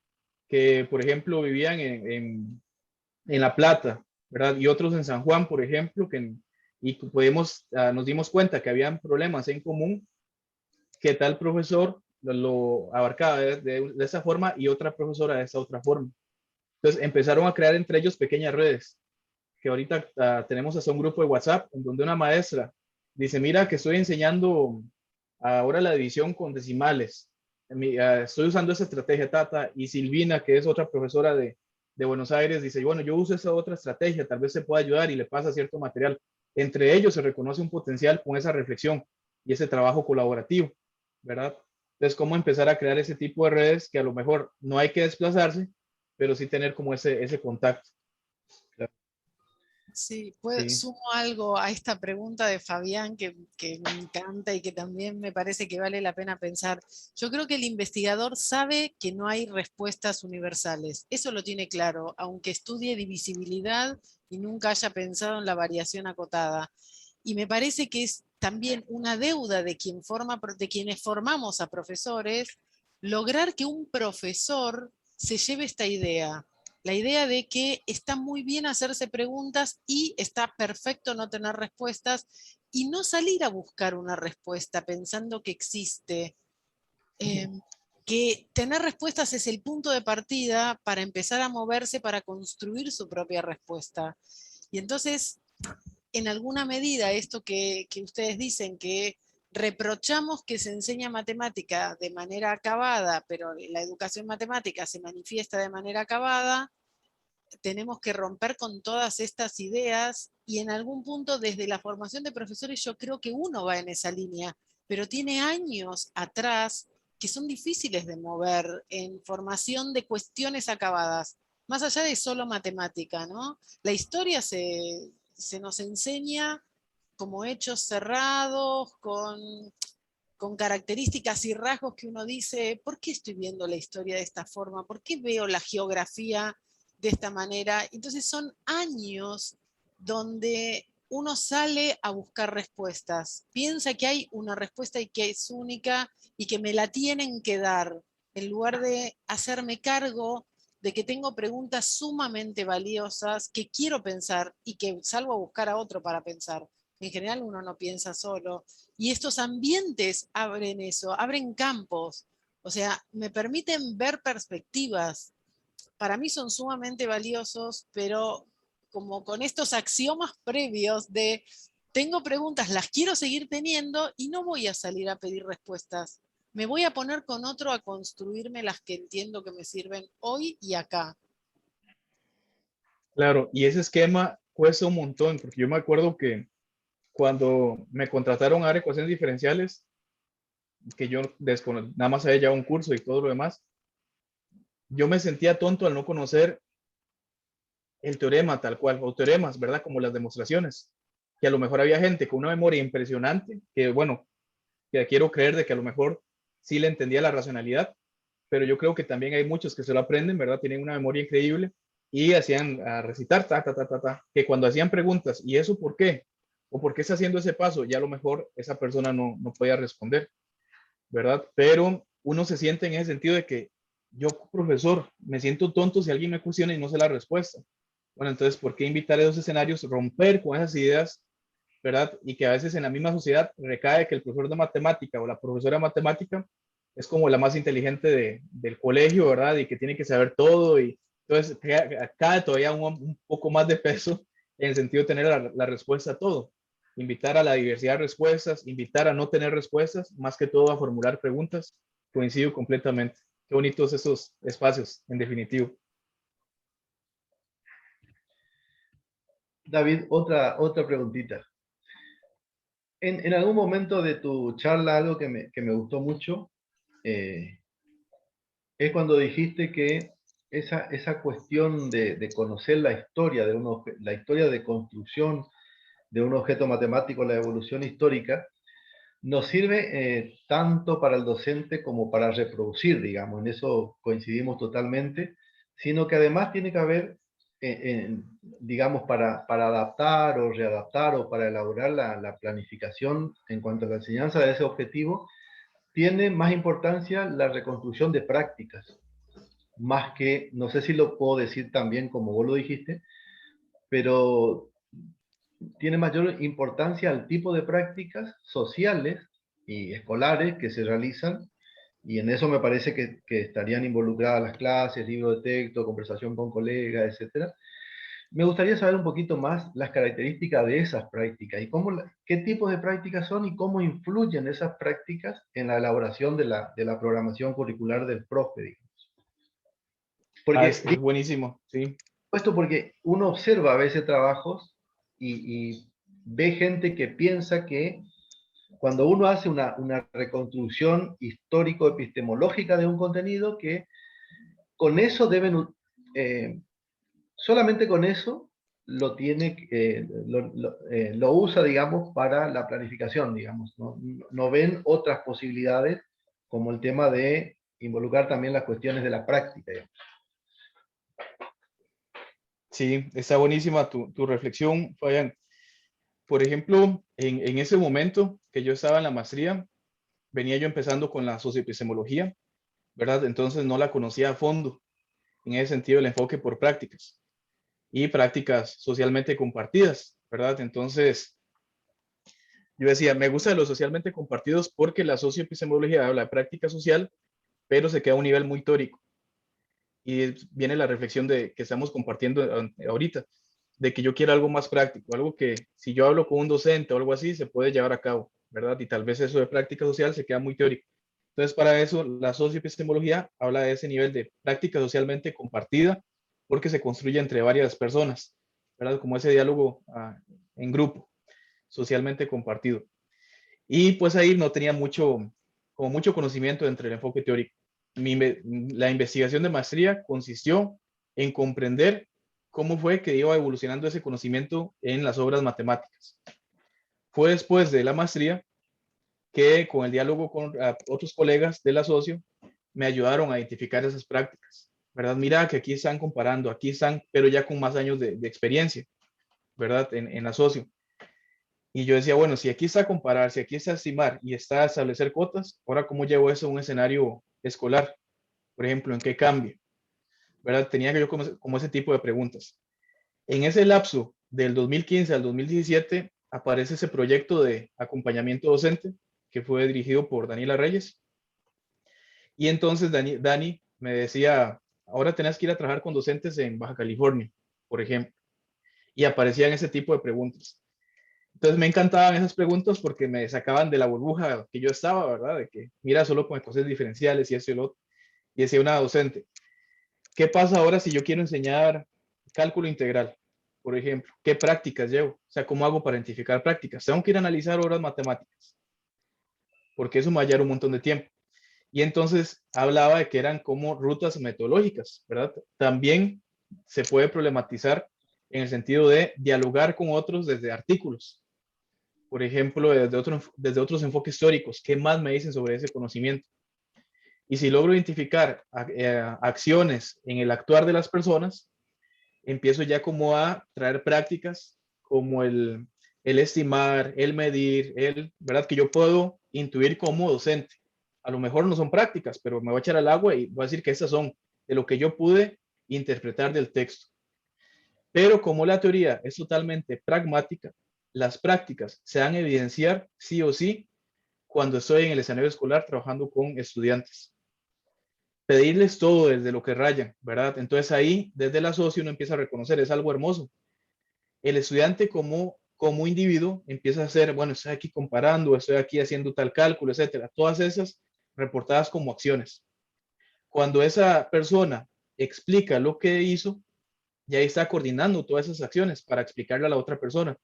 que, por ejemplo, vivían en La Plata, ¿verdad? Y otros en San Juan, por ejemplo, y nos dimos cuenta que habían problemas en común, que tal profesor lo abarcaba de esa forma y otra profesora de esa otra forma. Entonces empezaron a crear entre ellos pequeñas redes, que ahorita tenemos hasta un grupo de WhatsApp en donde una maestra dice, mira que estoy enseñando ahora la división con decimales, estoy usando esa estrategia Tata, y Silvina, que es otra profesora de Buenos Aires, dice, bueno, yo uso esa otra estrategia, tal vez se pueda ayudar, y le pasa cierto material. Entre ellos se reconoce un potencial con esa reflexión y ese trabajo colaborativo, ¿verdad? Entonces, ¿cómo empezar a crear ese tipo de redes que a lo mejor no hay que desplazarse, pero sí tener como ese contacto?
Sí,
Sí.
sumo algo a esta pregunta de Fabián que me encanta y que también me parece que vale la pena pensar. Yo creo que el investigador sabe que no hay respuestas universales. Eso lo tiene claro, aunque estudie divisibilidad y nunca haya pensado en la variación acotada. Y me parece que es también una deuda de quienes formamos a profesores, lograr que un profesor se lleve esta idea. La idea de que está muy bien hacerse preguntas y está perfecto no tener respuestas y no salir a buscar una respuesta pensando que existe. Que tener respuestas es el punto de partida para empezar a moverse, para construir su propia respuesta. Y entonces, en alguna medida, esto que ustedes dicen, que reprochamos que se enseña matemática de manera acabada, pero la educación matemática se manifiesta de manera acabada, tenemos que romper con todas estas ideas y en algún punto desde la formación de profesores yo creo que uno va en esa línea, pero tiene años atrás que son difíciles de mover en formación de cuestiones acabadas, más allá de solo matemática, ¿no? La historia se nos enseña como hechos cerrados, con características y rasgos que uno dice, ¿por qué estoy viendo la historia de esta forma? ¿Por qué veo la geografía de esta manera? Entonces son años donde uno sale a buscar respuestas, piensa que hay una respuesta y que es única y que me la tienen que dar, en lugar de hacerme cargo de que tengo preguntas sumamente valiosas que quiero pensar y que salgo a buscar a otro para pensar. En general uno no piensa solo. Y estos ambientes abren eso, abren campos, o sea, me permiten ver perspectivas. Para mí son sumamente valiosos, pero como con estos axiomas previos de tengo preguntas, las quiero seguir teniendo y no voy a salir a pedir respuestas. Me voy a poner con otro a construirme las que entiendo que me sirven hoy y acá.
Claro, y ese esquema cuesta un montón, porque yo me acuerdo que cuando me contrataron a dar ecuaciones diferenciales, que yo nada más había llevado un curso y todo lo demás, yo me sentía tonto al no conocer el teorema tal cual, o teoremas, ¿verdad? Como las demostraciones, que a lo mejor había gente con una memoria impresionante, que bueno, que quiero creer de que a lo mejor sí le entendía la racionalidad, pero yo creo que también hay muchos que se lo aprenden, ¿verdad? Tienen una memoria increíble y hacían a recitar, que cuando hacían preguntas, ¿y eso por qué? ¿O por qué está haciendo ese paso? Ya a lo mejor esa persona no podía responder, ¿verdad? Pero uno se siente en ese sentido de que yo, profesor, me siento tonto si alguien me cuestiona y no sé la respuesta. Bueno, entonces, ¿por qué invitar a esos escenarios, romper con esas ideas, ¿verdad? Y que a veces en la misma sociedad recae que el profesor de matemática o la profesora de matemática es como la más inteligente del colegio, ¿verdad? Y que tiene que saber todo y entonces cae todavía un poco más de peso en el sentido de tener la respuesta a todo. Invitar a la diversidad de respuestas, invitar a no tener respuestas, más que todo a formular preguntas. Coincido completamente. Qué bonitos esos espacios, en definitivo.
David, otra preguntita. En algún momento de tu charla, algo que me gustó mucho, es cuando dijiste que esa cuestión de conocer la historia la historia de construcción de un objeto matemático, la evolución histórica, nos sirve tanto para el docente como para reproducir, digamos, en eso coincidimos totalmente, sino que además tiene que haber, digamos, para adaptar o readaptar o para elaborar la planificación en cuanto a la enseñanza de ese objetivo, tiene más importancia la reconstrucción de prácticas, más que, no sé si lo puedo decir también como vos lo dijiste, pero tiene mayor importancia el tipo de prácticas sociales y escolares que se realizan, y en eso me parece que estarían involucradas las clases, libro de texto, conversación con colegas, etc. Me gustaría saber un poquito más las características de esas prácticas y qué tipos de prácticas son y cómo influyen esas prácticas en la elaboración de la programación curricular del profe, digamos. Porque,
Es buenísimo, sí.
esto porque uno observa a veces trabajos y ve gente que piensa que cuando uno hace una reconstrucción histórico-epistemológica de un contenido, que con eso solamente con eso lo usa, digamos, para la planificación, digamos. No ven otras posibilidades, como el tema de involucrar también las cuestiones de la práctica, digamos.
Sí, está buenísima tu reflexión, Fabián. Por ejemplo, en ese momento que yo estaba en la maestría, venía yo empezando con la socioepistemología, ¿verdad? Entonces no la conocía a fondo, en ese sentido el enfoque por prácticas y prácticas socialmente compartidas, ¿verdad? Entonces yo decía, me gusta de los socialmente compartidos porque la socioepistemología habla de práctica social, pero se queda a un nivel muy teórico. Y viene la reflexión que estamos compartiendo ahorita, de que yo quiero algo más práctico, algo que si yo hablo con un docente o algo así, se puede llevar a cabo, ¿verdad? Y tal vez eso de práctica social se queda muy teórico. Entonces, para eso, la socioepistemología habla de ese nivel de práctica socialmente compartida, porque se construye entre varias personas, ¿verdad? Como ese diálogo en grupo, socialmente compartido. Y pues ahí no tenía como mucho conocimiento entre el enfoque teórico. La investigación de maestría consistió en comprender cómo fue que iba evolucionando ese conocimiento en las obras matemáticas. Fue después de la maestría que con el diálogo con otros colegas de la socio me ayudaron a identificar esas prácticas, ¿verdad? Mira que aquí están comparando, aquí están, pero ya con más años de experiencia, ¿verdad? En la socio. Y yo decía, bueno, si aquí está comparar, si aquí está estimar y está establecer cuotas, ahora cómo llevo eso a un escenario escolar, por ejemplo, ¿en qué cambia? ¿Verdad? Tenía que yo como ese tipo de preguntas. En ese lapso del 2015 al 2017 aparece ese proyecto de acompañamiento docente que fue dirigido por Daniela Reyes. Y entonces Dani me decía, ahora tenés que ir a trabajar con docentes en Baja California, por ejemplo. Y aparecían ese tipo de preguntas. Entonces me encantaban esas preguntas porque me sacaban de la burbuja que yo estaba, ¿verdad? De que mira solo con ecuaciones diferenciales y eso y lo otro. Y decía una docente, ¿qué pasa ahora si yo quiero enseñar cálculo integral? Por ejemplo, ¿qué prácticas llevo? O sea, ¿cómo hago para identificar prácticas? Tengo que ir a analizar obras matemáticas, porque eso me va a llevar un montón de tiempo. Y entonces hablaba de que eran como rutas metodológicas, ¿verdad? También se puede problematizar en el sentido de dialogar con otros desde artículos. Por ejemplo, desde otros enfoques históricos, ¿qué más me dicen sobre ese conocimiento? Y si logro identificar acciones en el actuar de las personas, empiezo ya como a traer prácticas como el estimar, el medir, ¿verdad? Que yo puedo intuir como docente. A lo mejor no son prácticas, pero me voy a echar al agua y voy a decir que estas son de lo que yo pude interpretar del texto. Pero como la teoría es totalmente pragmática, las prácticas se van a evidenciar sí o sí cuando estoy en el escenario escolar trabajando con estudiantes. Pedirles todo desde lo que rayan, ¿verdad? Entonces ahí, desde la socio, uno empieza a reconocer, es algo hermoso. El estudiante como individuo empieza a hacer, bueno, estoy aquí comparando, estoy aquí haciendo tal cálculo, etcétera. Todas esas reportadas como acciones. Cuando esa persona explica lo que hizo, ya está coordinando todas esas acciones para explicarle a la otra persona.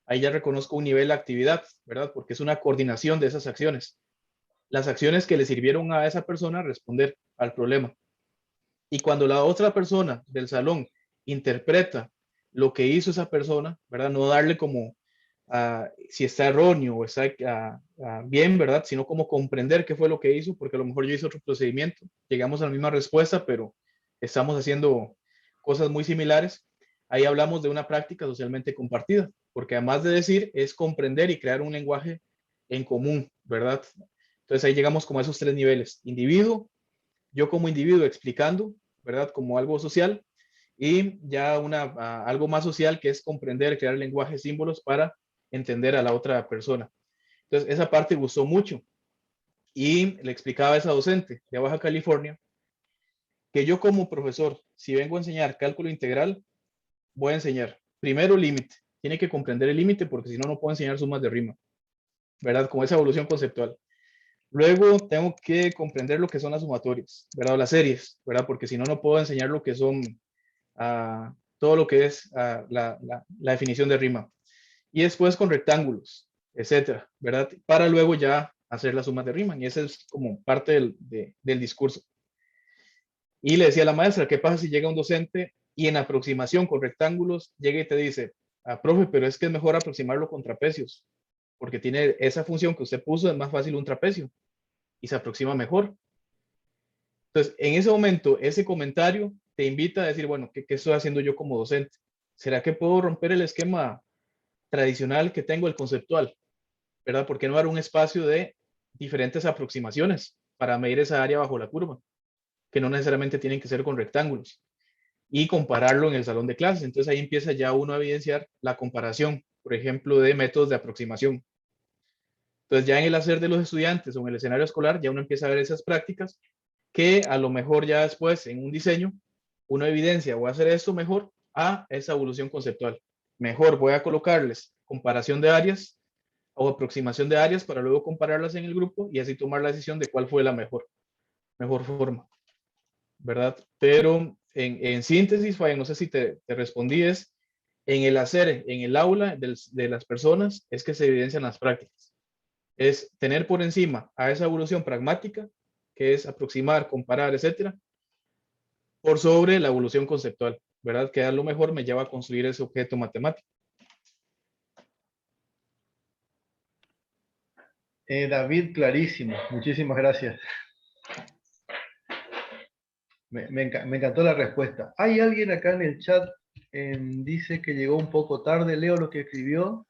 Ahí ya reconozco un nivel de actividad, ¿verdad? Porque es una coordinación de esas acciones. Las acciones que le sirvieron a esa persona responder al problema. Y cuando la otra persona del salón interpreta lo que hizo esa persona, ¿verdad? No darle como si está erróneo o está bien, ¿verdad? Sino como comprender qué fue lo que hizo, porque a lo mejor yo hice otro procedimiento, llegamos a la misma respuesta, pero estamos haciendo cosas muy similares. Ahí hablamos de una práctica socialmente compartida, porque además de decir, es comprender y crear un lenguaje en común, ¿verdad? Entonces ahí llegamos como a esos tres niveles: individuo, yo como individuo explicando, ¿verdad? Como algo social, y ya algo más social, que es comprender, crear lenguaje, símbolos para entender a la otra persona. Entonces, esa parte gustó mucho. Y le explicaba a esa docente de Baja California que yo como profesor, si vengo a enseñar cálculo integral, voy a enseñar primero límite. Tiene que comprender el límite porque si no, no puedo enseñar sumas de rima, ¿verdad? Con esa evolución conceptual. Luego tengo que comprender lo que son las sumatorias, ¿verdad? O las series, ¿verdad? Porque si no, no puedo enseñar lo que son todo lo que es la definición de rima. Y después con rectángulos, etcétera, ¿verdad? Para luego ya hacer las sumas de rima. Y ese es como parte del discurso. Y le decía a la maestra, ¿qué pasa si llega un docente y en aproximación con rectángulos llega y te dice, profe, pero es que es mejor aproximarlo con trapecios, porque tiene esa función que usted puso, es más fácil un trapecio y se aproxima mejor? Entonces, en ese momento, ese comentario te invita a decir, bueno, ¿qué estoy haciendo yo como docente? ¿Será que puedo romper el esquema tradicional que tengo, el conceptual? ¿Verdad? ¿Por qué no dar un espacio de diferentes aproximaciones para medir esa área bajo la curva? Que no necesariamente tienen que ser con rectángulos. Y compararlo en el salón de clases. Entonces ahí empieza ya uno a evidenciar la comparación, por ejemplo, de métodos de aproximación. Entonces ya en el hacer de los estudiantes o en el escenario escolar, ya uno empieza a ver esas prácticas que a lo mejor ya después en un diseño, uno evidencia, voy a hacer esto mejor a esa evolución conceptual. Mejor voy a colocarles comparación de áreas o aproximación de áreas para luego compararlas en el grupo y así tomar la decisión de cuál fue la mejor forma, ¿verdad? Pero en síntesis, Fabián, no sé si te respondí, es en el hacer, en el aula de las personas, es que se evidencian las prácticas. Es tener por encima a esa evolución pragmática, que es aproximar, comparar, etcétera, por sobre la evolución conceptual, ¿verdad? Que a lo mejor me lleva a construir ese objeto matemático.
David, clarísimo. Muchísimas gracias. Me encantó la respuesta. Hay alguien acá en el chat, dice que llegó un poco tarde. Leo lo que escribió.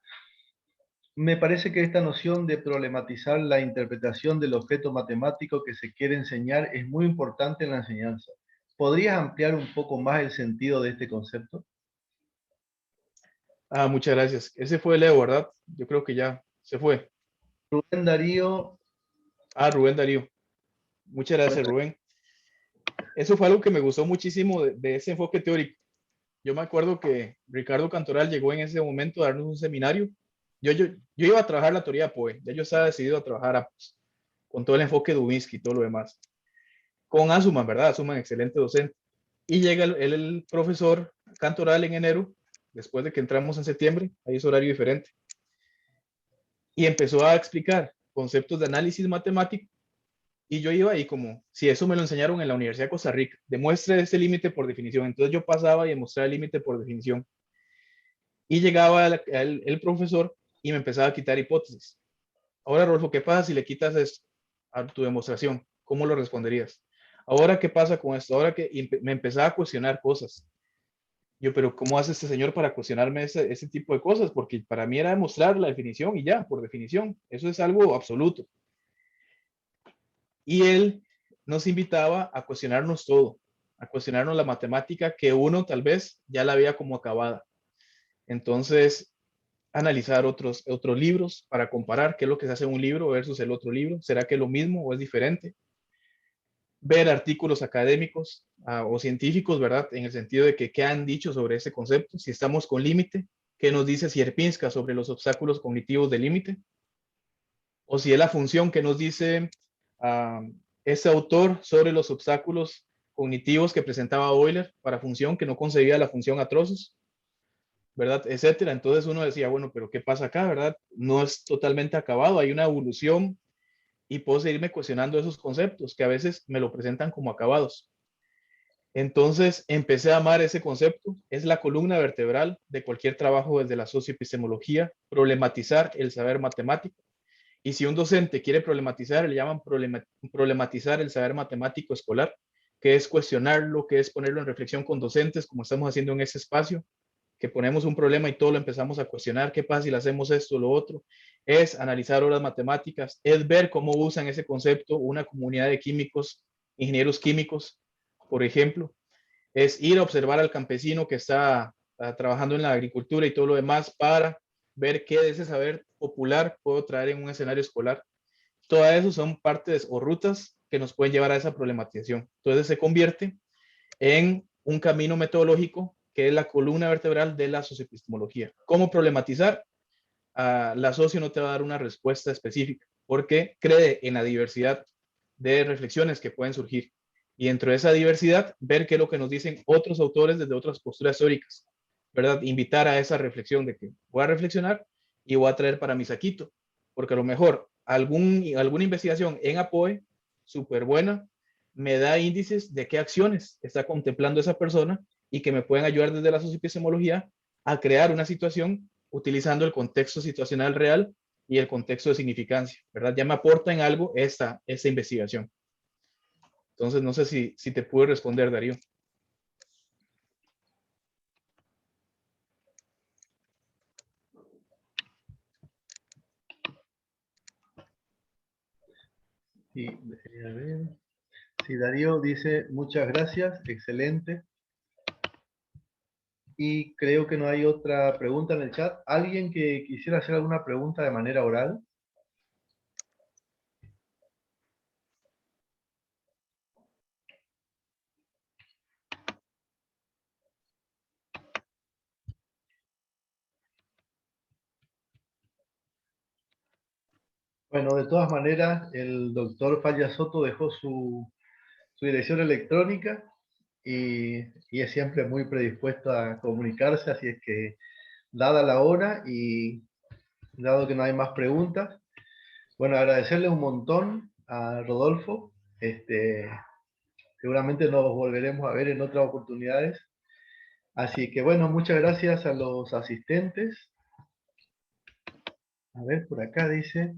Me parece que esta noción de problematizar la interpretación del objeto matemático que se quiere enseñar es muy importante en la enseñanza. ¿Podrías ampliar un poco más el sentido de este concepto?
Muchas gracias. Ese fue Leo, ¿verdad? Yo creo que ya se fue.
Rubén Darío.
Rubén Darío. Muchas gracias, Rubén. Eso fue algo que me gustó muchísimo de ese enfoque teórico. Yo me acuerdo que Ricardo Cantoral llegó en ese momento a darnos un seminario. Yo iba a trabajar la teoría POE, ya yo estaba decidido a trabajar con todo el enfoque de Dubinsky y todo lo demás. Con Asuman, ¿verdad? Asuman, excelente docente. Y llega el profesor Cantoral en enero, después de que entramos en septiembre, ahí es horario diferente. Y empezó a explicar conceptos de análisis matemático. Y yo iba ahí como, si eso me lo enseñaron en la Universidad de Costa Rica, demuestre ese límite por definición. Entonces yo pasaba y demostraba el límite por definición. Y llegaba el profesor y me empezaba a quitar hipótesis. Ahora, Rolfo, ¿qué pasa si le quitas esto a tu demostración? ¿cómo lo responderías? Ahora, ¿qué pasa con esto? Ahora que me empezaba a cuestionar cosas. Yo, pero ¿cómo hace este señor para cuestionarme ese tipo de cosas? Porque para mí era demostrar la definición y ya, por definición. Eso es algo absoluto. Y él nos invitaba a cuestionarnos todo, a cuestionarnos la matemática que uno tal vez ya la veía como acabada. Entonces, analizar otros libros para comparar qué es lo que se hace en un libro versus el otro libro. ¿Será que es lo mismo o es diferente? Ver artículos académicos o científicos, ¿verdad? En el sentido de que qué han dicho sobre ese concepto, si estamos con límite, qué nos dice Sierpinska sobre los obstáculos cognitivos de límite, o si es la función que nos dice ese autor sobre los obstáculos cognitivos que presentaba Euler para función que no concebía la función a trozos, ¿verdad? Etcétera. Entonces uno decía, bueno, pero ¿qué pasa acá, verdad? No es totalmente acabado, hay una evolución y puedo seguirme cuestionando esos conceptos que a veces me lo presentan como acabados. Entonces empecé a amar ese concepto, es la columna vertebral de cualquier trabajo desde la socioepistemología, problematizar el saber matemático. Y si un docente quiere problematizar, le llaman problematizar el saber matemático escolar, que es cuestionarlo, que es ponerlo en reflexión con docentes, como estamos haciendo en ese espacio, que ponemos un problema y todo lo empezamos a cuestionar, ¿qué pasa si le hacemos esto o lo otro? Es analizar obras matemáticas, es ver cómo usan ese concepto una comunidad de químicos, ingenieros químicos, por ejemplo, es ir a observar al campesino que está trabajando en la agricultura y todo lo demás para ver qué de ese saber popular puedo traer en un escenario escolar. Todo eso son partes o rutas que nos pueden llevar a esa problematización. Entonces se convierte en un camino metodológico que es la columna vertebral de la socioepistemología. ¿Cómo problematizar? La socio no te va a dar una respuesta específica porque cree en la diversidad de reflexiones que pueden surgir. Y dentro de esa diversidad, ver qué es lo que nos dicen otros autores desde otras posturas históricas, ¿verdad? Invitar a esa reflexión de que voy a reflexionar y voy a traer para mi saquito, porque a lo mejor alguna investigación en APOE, súper buena, me da índices de qué acciones está contemplando esa persona y que me pueden ayudar desde la socioepistemología a crear una situación utilizando el contexto situacional real y el contexto de significancia, ¿verdad? Ya me aporta en algo esta investigación. Entonces, no sé si te pude responder, Darío.
Y, a ver. Sí, Darío dice, muchas gracias, excelente. Y creo que no hay otra pregunta en el chat. ¿Alguien que quisiera hacer alguna pregunta de manera oral? Bueno, de todas maneras, el doctor Falla Soto dejó su dirección electrónica y es siempre muy predispuesto a comunicarse, así es que, dada la hora y dado que no hay más preguntas, bueno, agradecerle un montón a Rodolfo. Seguramente nos volveremos a ver en otras oportunidades. Así que bueno, muchas gracias a los asistentes. A ver, por acá dice,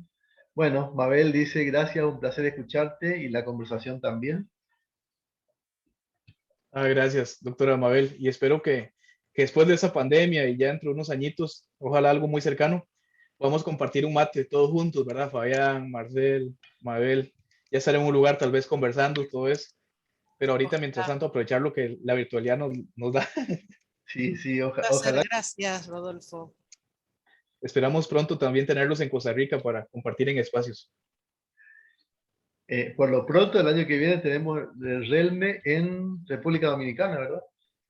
bueno, Mabel dice, gracias, un placer escucharte y la conversación también.
Gracias, doctora Mabel. Y espero que después de esa pandemia y ya dentro de unos añitos, ojalá algo muy cercano, podamos compartir un mate todos juntos, ¿verdad? Fabián, Marcel, Mabel, ya estar en un lugar tal vez conversando y todo eso. Pero ahorita, mientras tanto, aprovechar lo que la virtualidad nos da.
Sí, sí,
Placer,
ojalá.
gracias, Rodolfo.
Esperamos pronto también tenerlos en Costa Rica para compartir en espacios.
Por lo pronto, el año que viene tenemos el Relme en República Dominicana, ¿verdad?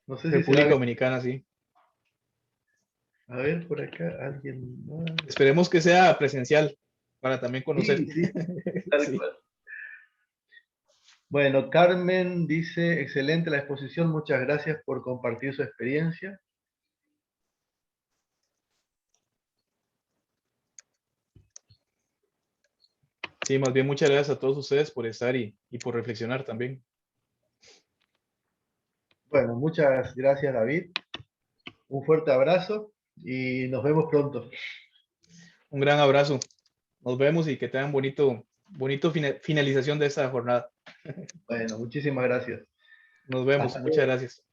No sé si será.
República Dominicana, sí.
A ver, por acá, alguien más.
Esperemos que sea presencial para también conocer.
Sí, sí, tal
Sí.
cual. Bueno, Carmen dice, excelente la exposición, muchas gracias por compartir su experiencia.
Sí, más bien muchas gracias a todos ustedes por estar y por reflexionar también.
Bueno, muchas gracias, David. Un fuerte abrazo y nos vemos pronto.
Un gran abrazo. Nos vemos y que tengan bonito bonito finalización de esta jornada.
Bueno, muchísimas gracias.
Nos vemos.
Hasta
Muchas
luego.
gracias.